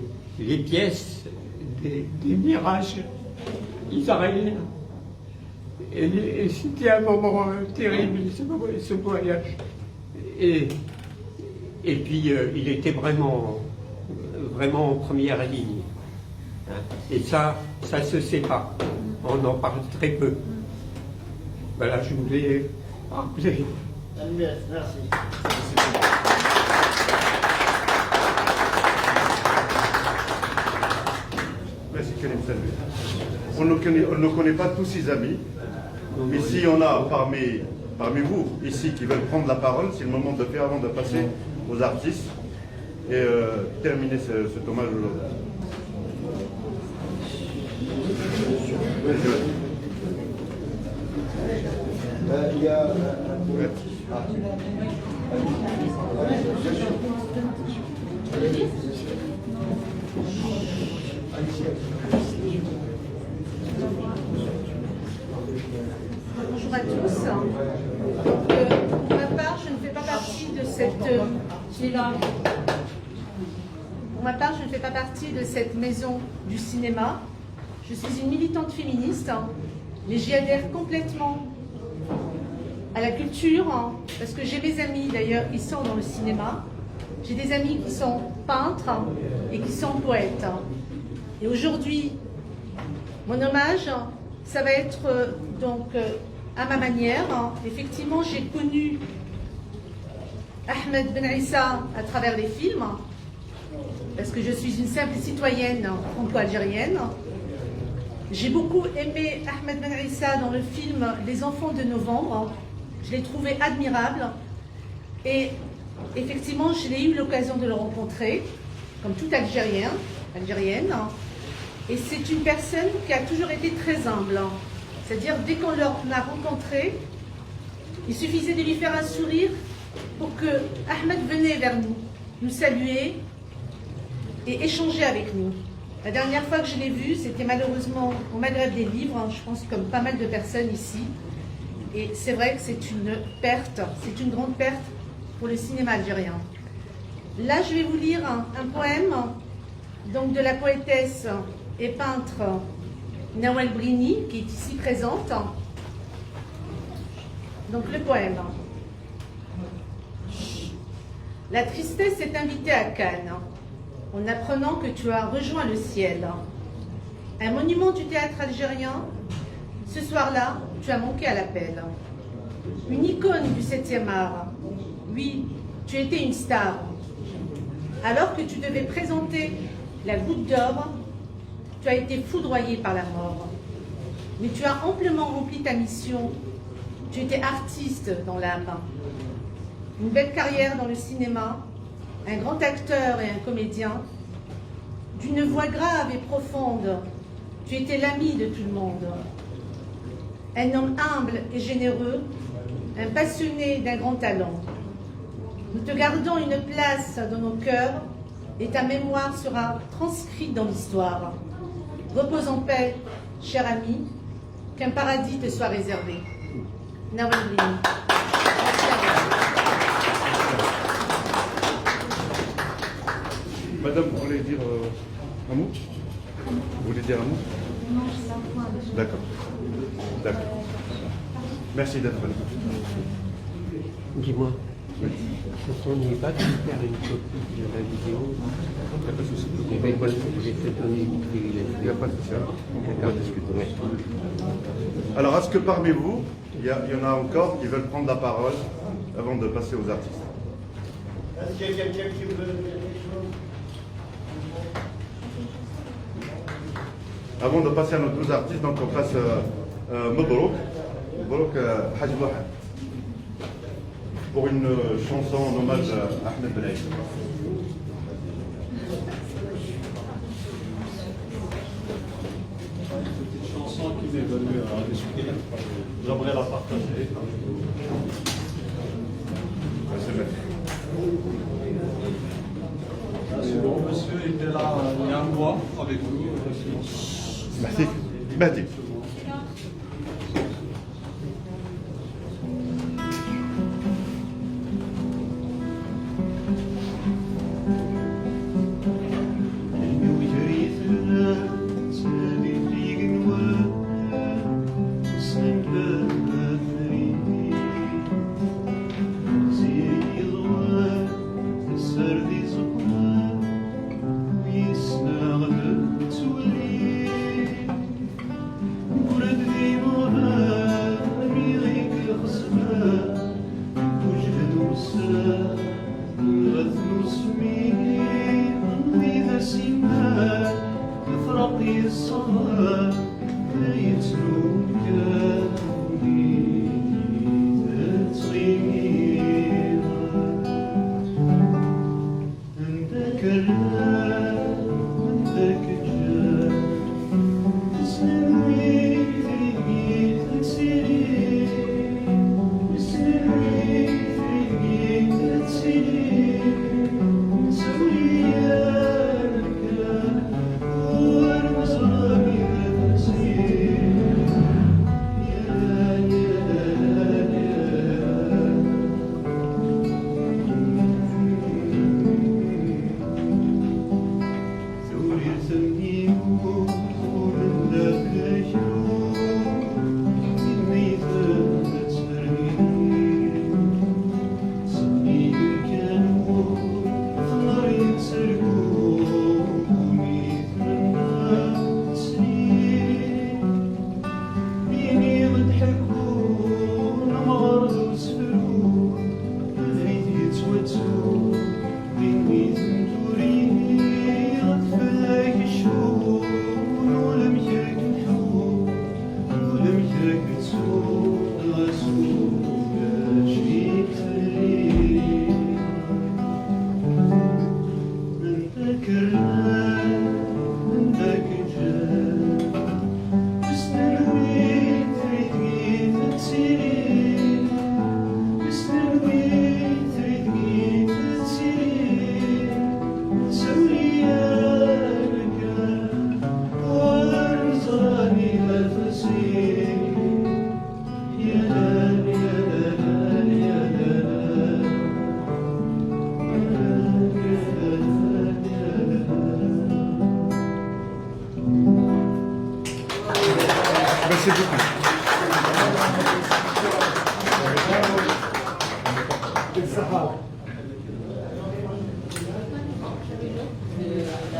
pièces des mirages israéliens. Et c'était un moment terrible, ce voyage. Et puis, il était vraiment en première ligne. Et ça se sait pas. On en parle très peu. Voilà, je voulais rappeler. Merci. Merci. On ne connaît pas tous ses amis, mais si on a parmi vous ici qui veulent prendre la parole, c'est le moment de le faire avant de passer aux artistes et terminer cet hommage aujourd'hui. Il y a... Bonjour à tous. Pour ma part, je ne fais pas partie de cette... Pour ma part, je ne fais pas partie de cette maison du cinéma. Je suis une militante féministe, mais j'y adhère complètement à la culture, parce que j'ai mes amis d'ailleurs qui sont dans le cinéma. J'ai des amis qui sont peintres et qui sont poètes. Et aujourd'hui, mon hommage, ça va être donc à ma manière. Effectivement, j'ai connu Ahmed Ben Issa à travers les films, parce que je suis une simple citoyenne franco-algérienne. J'ai beaucoup aimé Ahmed Ben Issa dans le film Les Enfants de Novembre. Je l'ai trouvé admirable. Et effectivement, je l'ai eu l'occasion de le rencontrer, comme tout Algérienne. Et c'est une personne qui a toujours été très humble. C'est-à-dire, dès qu'on l'a rencontré, il suffisait de lui faire un sourire pour que Ahmed venait vers nous saluer et échanger avec nous. La dernière fois que je l'ai vu, c'était malheureusement au Maghreb des livres, je pense comme pas mal de personnes ici. Et c'est vrai que c'est une perte, c'est une grande perte pour le cinéma algérien. Là, je vais vous lire un poème donc, de la poétesse et peintre Nawal Brini, qui est ici présente. Donc le poème. La tristesse est invitée à Cannes, en apprenant que tu as rejoint le ciel. Un monument du théâtre algérien, ce soir-là, tu as manqué à l'appel. Une icône du 7e art. Oui, tu étais une star. Alors que tu devais présenter la goutte d'or, tu as été foudroyé par la mort. Mais tu as amplement rempli ta mission. Tu étais artiste dans l'âme. Une belle carrière dans le cinéma, un grand acteur et un comédien. D'une voix grave et profonde, tu étais l'ami de tout le monde. Un homme humble et généreux, un passionné d'un grand talent. Nous te gardons une place dans nos cœurs et ta mémoire sera transcrite dans l'histoire. Repose en paix, cher ami, qu'un paradis te soit réservé. Nawal Brini. Madame, vous voulez dire un mot? Vous voulez dire un mot? Non, je sais pas. D'accord. D'accord. Merci d'être venu. Dis-moi, on n'est pas pu faire une copie de la vidéo. Il n'y a pas de souci. Eh bien, voilà, je vais te donner une privilège. Il n'y a pas de souci. On va discuter. Alors, est-ce que parmi vous, il y en a encore qui veulent prendre la parole avant de passer aux artistes? Est-ce qu'il y a quelqu'un qui veut dire quelque chose? Avant de passer à nos 12 artistes, donc on passe Mabrouk Hadj Wahab pour une chanson en hommage à Ahmed Ben Issa. C'est une chanson qui m'est venue à l'esprit. J'aimerais la partager. C'est bon, monsieur était là il y a un mois avec nous. Merci. Merci.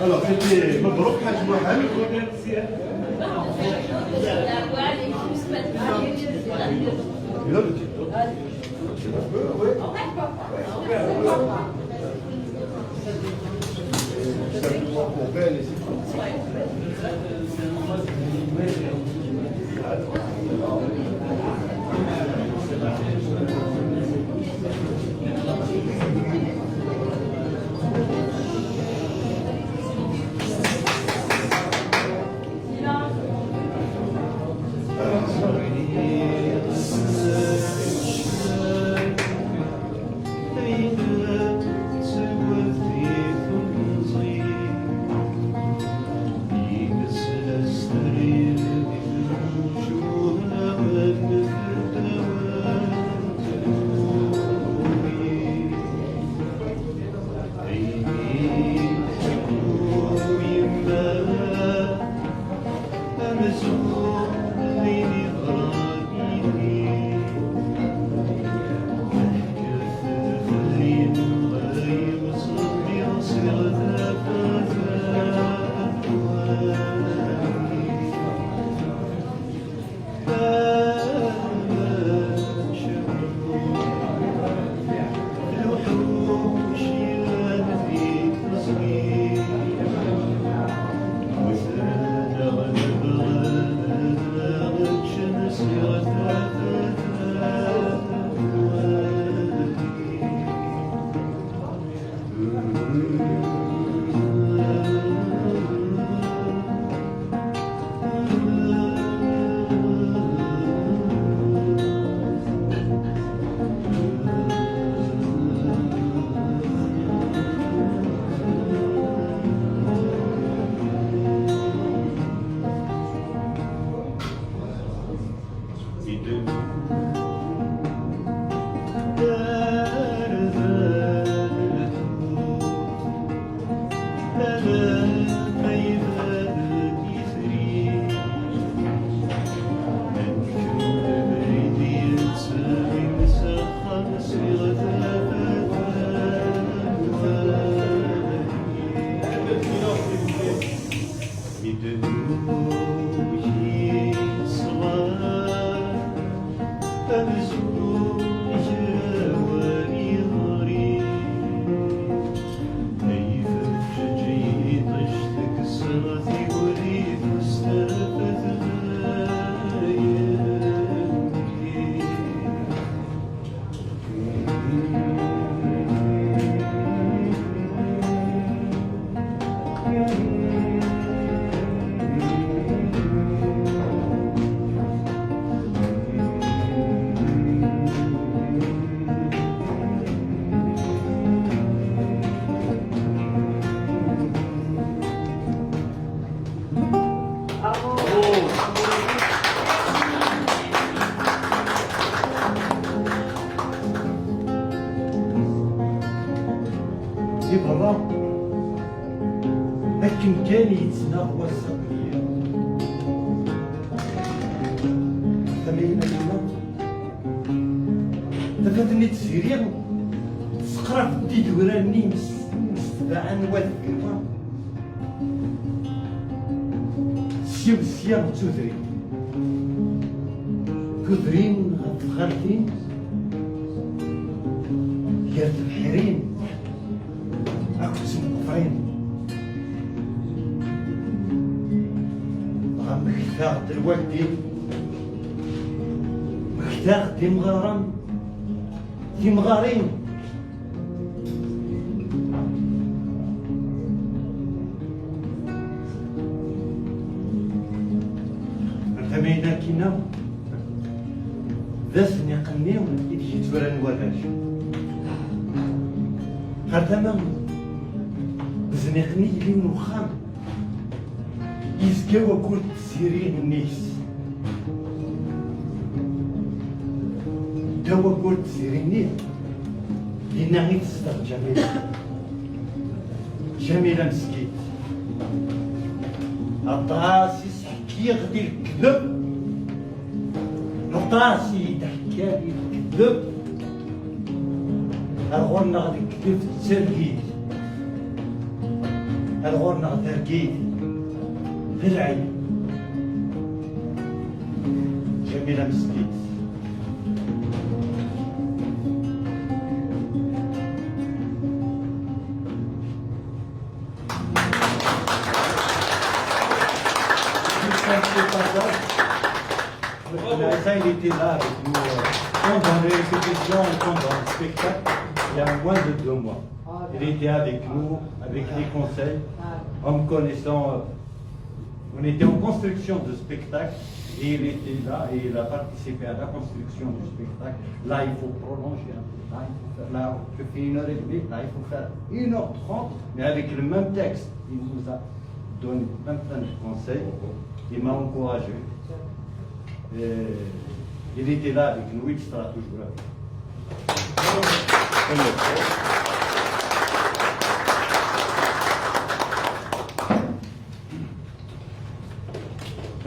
Alors, c'était Mabrouk Haj Mohamed. Il a le titre. في برا لكن كان يتسنى هو السقية تمينا لنا تفاتني تسيريغ تسقرا في دي دوراني مستبعان والكلمة سيو سياغ تودرين غتخالفين يا الحرين أقسم قفرين مختار دلوقتي مختار دي مغارم دي مغارين أنتمينا كينا ذاسني قنيو إذ جيت ولا نوراش هذا بزنقني لي نوخام يزكاو قلت سيرين الناس دوا قلت سيرين لنا غير تصدق جميلة مسكيت الطاسي سحكي غدي الكذب الطاسي تحكالي الكذب الغرنا غدي الكذب تسرقيت الغرنا غدي رقيت في العين جميلة مسكيت Il était là avec nous pendant les répétitions et pendant le spectacle, il y a moins de 2 mois. Il était avec nous, avec les conseils, en me connaissant. On était en construction de spectacle et il était là et il a participé à la construction du spectacle. Là, il faut prolonger un peu. Là, je fais 1h30, là, il faut faire 1h30, mais avec le même texte. Il nous a donné plein de conseils. Il m'a encouragé. Et il était là avec nous, il sera toujours là.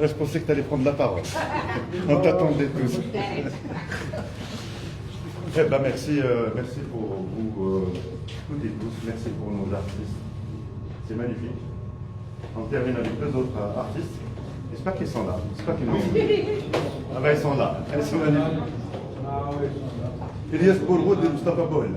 Je pensais que tu allais prendre la parole. On t'attendait tous. Eh ben merci, merci pour vous toutes et tous. Merci pour nos artistes. C'est magnifique. On termine avec 2 autres artistes. J'espère qu'ils sont là. J'espère qu'ils nous... Ah ben ils sont là. Ils sont magnifiques. Elias Bourgoud et Mustafa Boel.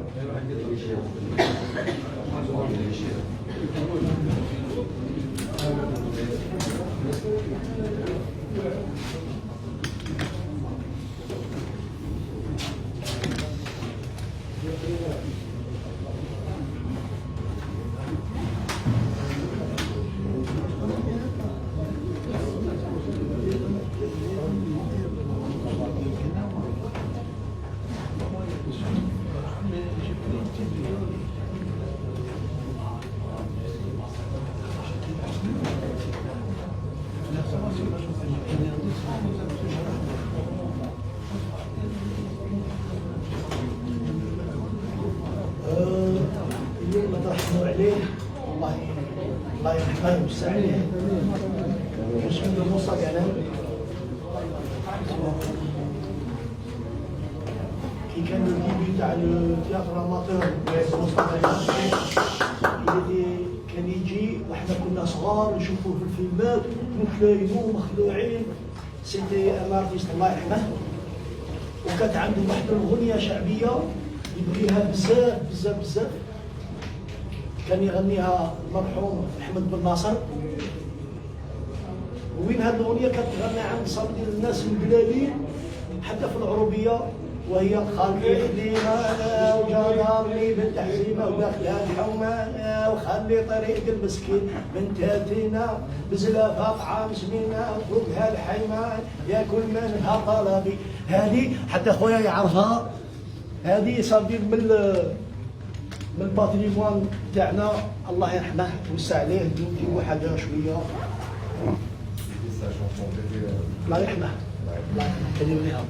الله يرحمه ويوسع عليه. اسمه موسى قلم كي كان الديبي تاع التياتر اماتور مصطفى كان يجي وحنا كنا صغار نشوفوه في الفيلمات مخلاينو مخلوعين. سيتي ان ارتيست الله يرحمه، وكانت عنده واحد الاغنيه شعبيه يبغيها بزاف بزاف بزاف، كان يغنيها المرحوم احمد بن ناصر. وين هذه الاغنيه كانت تغنى عن صاب ديال الناس البلاديين حتى في العروبيه، وهي خلي خديمه وجدارني بالتحزيمه وداخلها الحومه وخلي طريق المسكين من تاتينا بزلافه طعام سمينه فوقها الحيمان ياكل منها طلبي. هذه حتى خويا يعرفها، هذه صافي من الباتريمون تاعنا الله يرحمه ويوسع عليه. نديرو حاجه شويه الله يرحمه الله يرحمه كان يوليها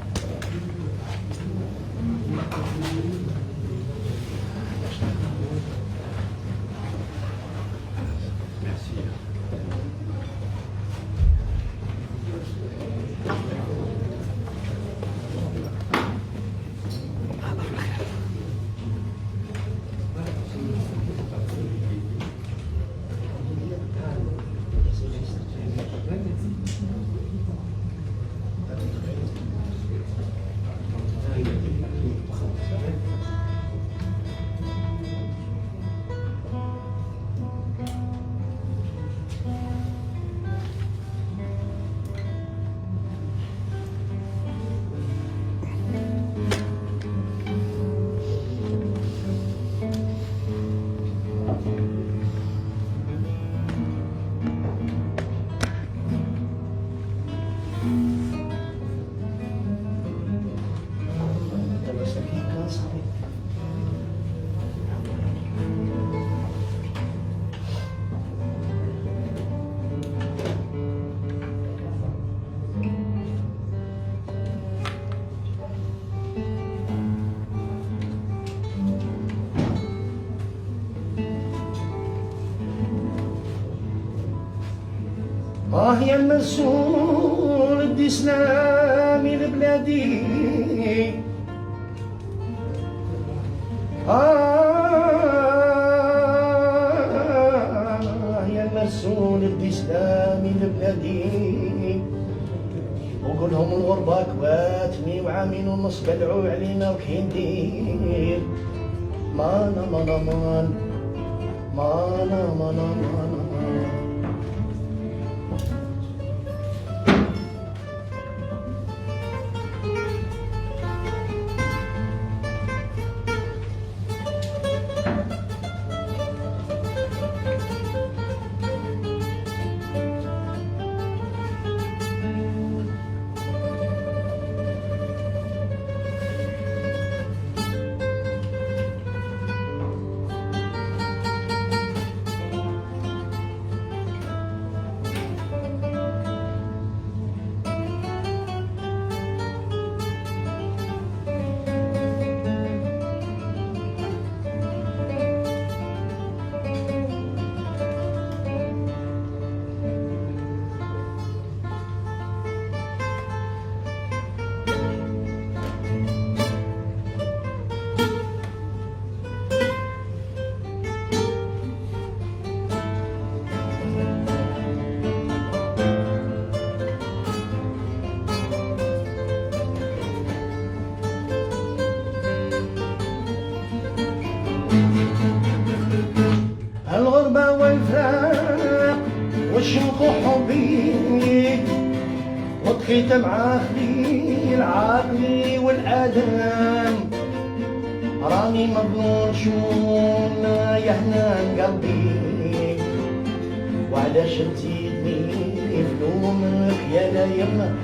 يا المسؤول الإسلامي لبلادي يا المسؤول الإسلامي لبلادي وقول لهم الغربة كواتني وعامين ونص بلعوا علينا وكي ندير مانا مانا مانا مانا مانا مانا الغربة والفراق والشوق وحبي وضحيت مع خليل عقلي والآلام راني مظلوم شون يا هنان قلبي وعلاش تزيدني في لومك يا لا يما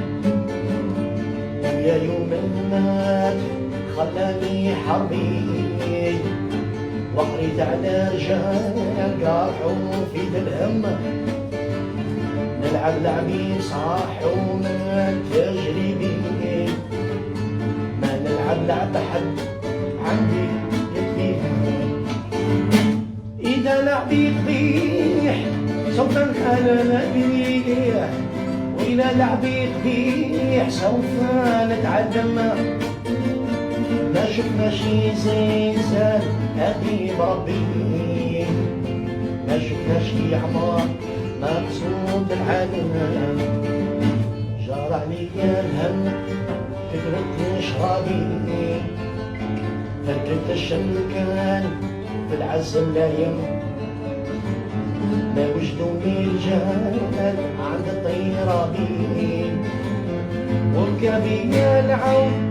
ويا يوم المات خلاني حربي وقريت على رجال قاطعوا في الهم نلعب لعبي صح وما تجري بي ما نلعب لعب حد عندي يكفيه إذا لعبي قبيح سوف نحل نبيح وإذا لعبي قبيح سوف نتعلم ما شفنا شي زي إنسان هادي بربي ما شفنا شي عمار مقصود العالم جار عليا الهم كثرت شرابي فركت الشمكان في العز ملايم ما وجدوني رجال عند الطيرابي وركبي العون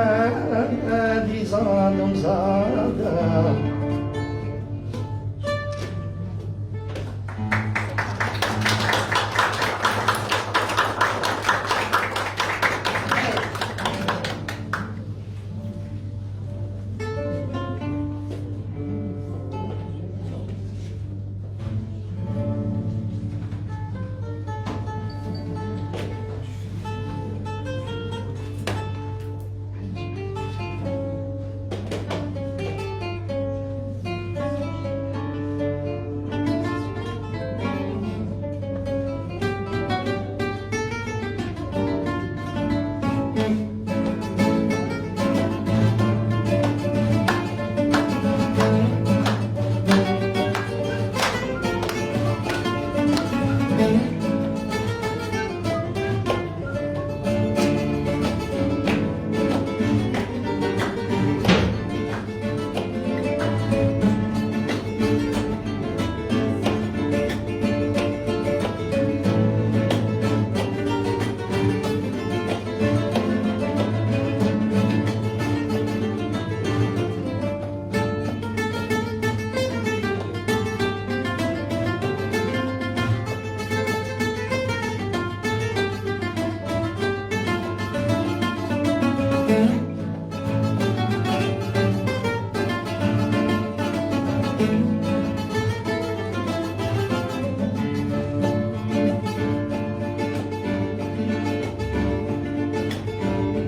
والعادي زاد وزاد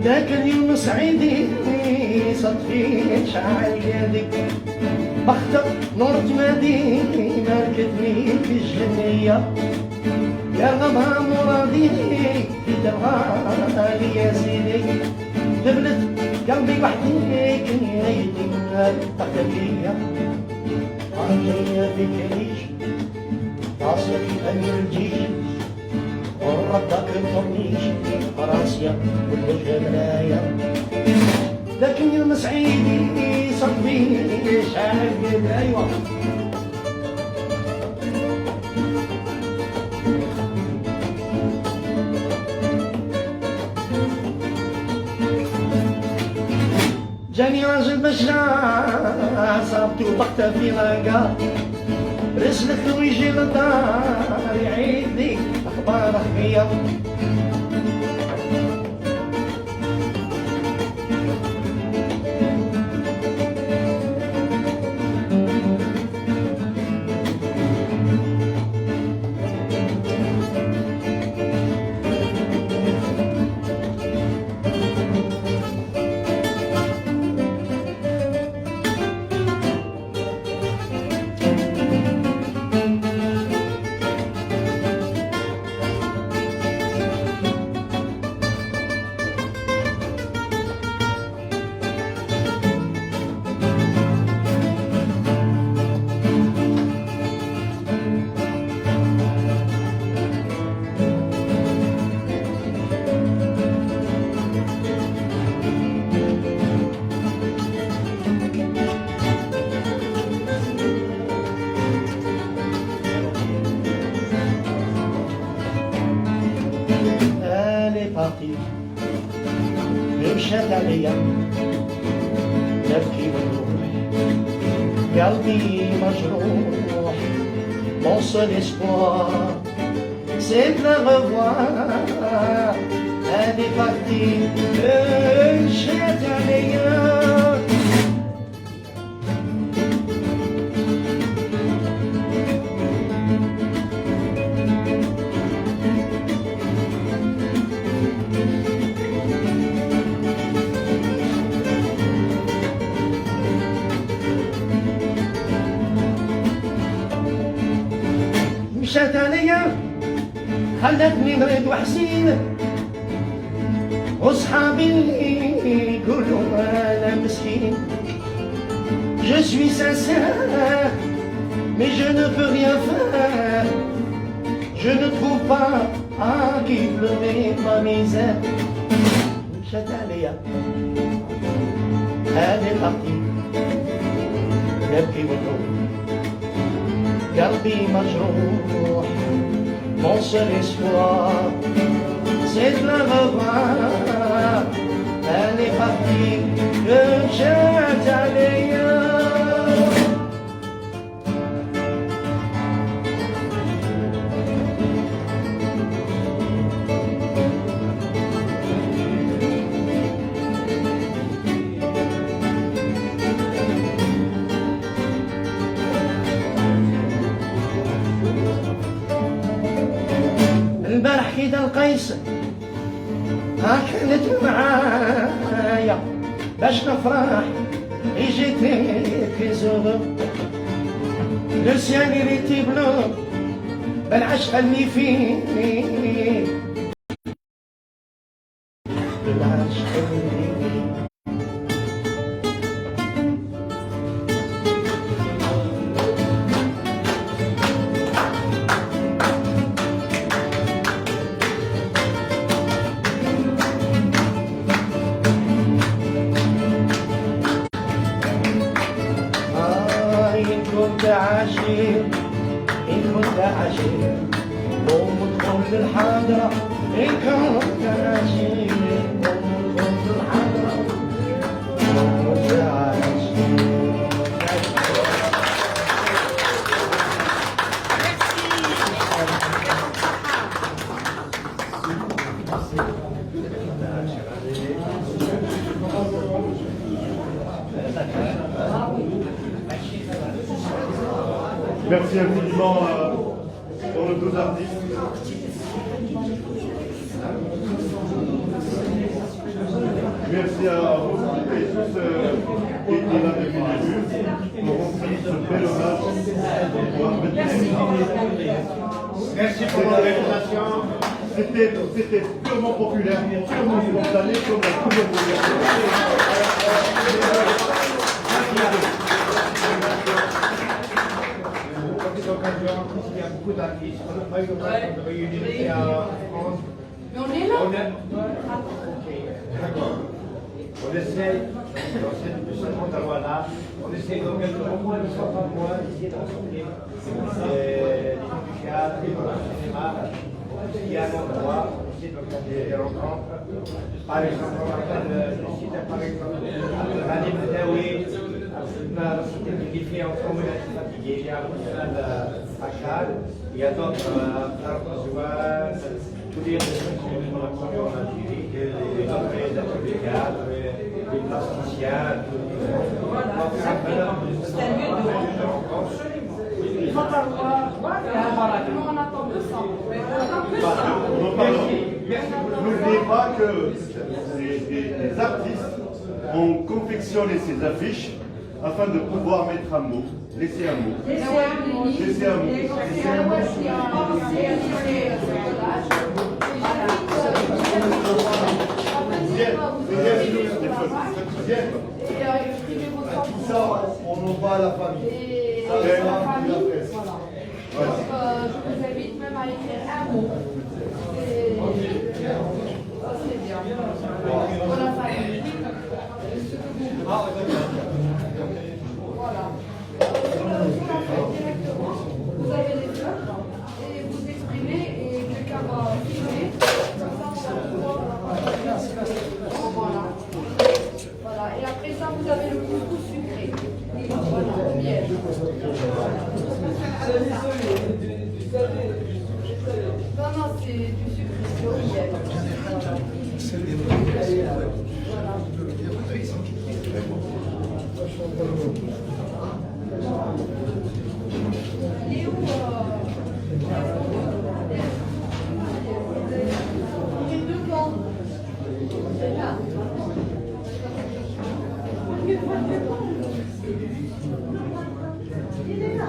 ذاك اليوم صعيدي صدفي شعل يدك بختك نور تمادي ماركتني في الجنية يا غضها مرادي في تبغالي يا سيدي دبلت قلبي وحدي كنيتي من التقلية عالجية في كريش راسك يغير الجيش وربك الطرنيش فراسيا والوجه مرايا لكن يوم سعيدي صدفي شاعر ايوه جاني راجل بشار صابتو بقته في لاقا رسلت له يجي للدار يعيد لي اخبار خفيه مشت عليا نبكي ونروح قلبي مجروح mon seul espoir c'est de la revoir elle est partie مشت عليا مشات عليا خلتني مريض وحزين وصحابي اللي يقولوا انا مسكين Je suis sincère mais je ne peux rien faire Je ne trouve pas à qui pleurer ma misère مشات عليا elle est partie نبكي ونروح قلبي مجروح mon seul espoir c'est de la revoir elle est partie مشات عليا البارح كيدا القيس ها كانت معايا باش نفرح جيتي تريزور لو سيان ريتي بلو بالعشق اللي فيه بالعشق اللي فيه عاشق إن كنت عاشق قوم ادخل الحضرة إن كنت عاشق قوم ادخل الحضرة إن كنت عاشق Merci infiniment pour nos deux artistes. merci à vous et tous qui étaient là depuis le début pour remplir ce bel hommage pour Ahmed Ben Aissa. Merci pour l'organisation. C'était purement populaire, purement spontané, comme la couleur Pour cette occasion, il y a beaucoup d'artistes. On n'a pas eu l'occasion de réunir à France. Mais on est là. Ok, d'accord. On essaie, dans ce monde à là, on essaie d'organiser au moins 200 par mois, d'essayer de rassembler les gens du théâtre, les gens du cinéma. Il y a un endroit, on essaie d'organiser des rencontres. Par exemple, on appelle le site, par exemple, Rani Badawi, la cité qui fait en forme de fatigué, il y a à Chal, il y a d'autres à Arcozois, tous les responsables en Algérie, les organisateurs de théâtre, les plasticiens, C'est un lieu de rencontre. Il faut avoir on attend 200. N'oubliez pas que les artistes ont confectionné ces affiches afin de pouvoir mettre un mot, laisser un mot. Laisser un mot. Tout ça, on envoie à la famille. Donc, je vous invite même à écrire un mot. Ça, c'est bien. Pour la famille. Voilà. Vous avez les fleurs et vous exprimez et quelqu'un va filmer. Voilà. Voilà. Et après ça, vous avez le couscous sucré. Voilà, au miel. Non, non, c'est du sucre, c'est au miel. Il est où il est devant. C'est là. Il est là.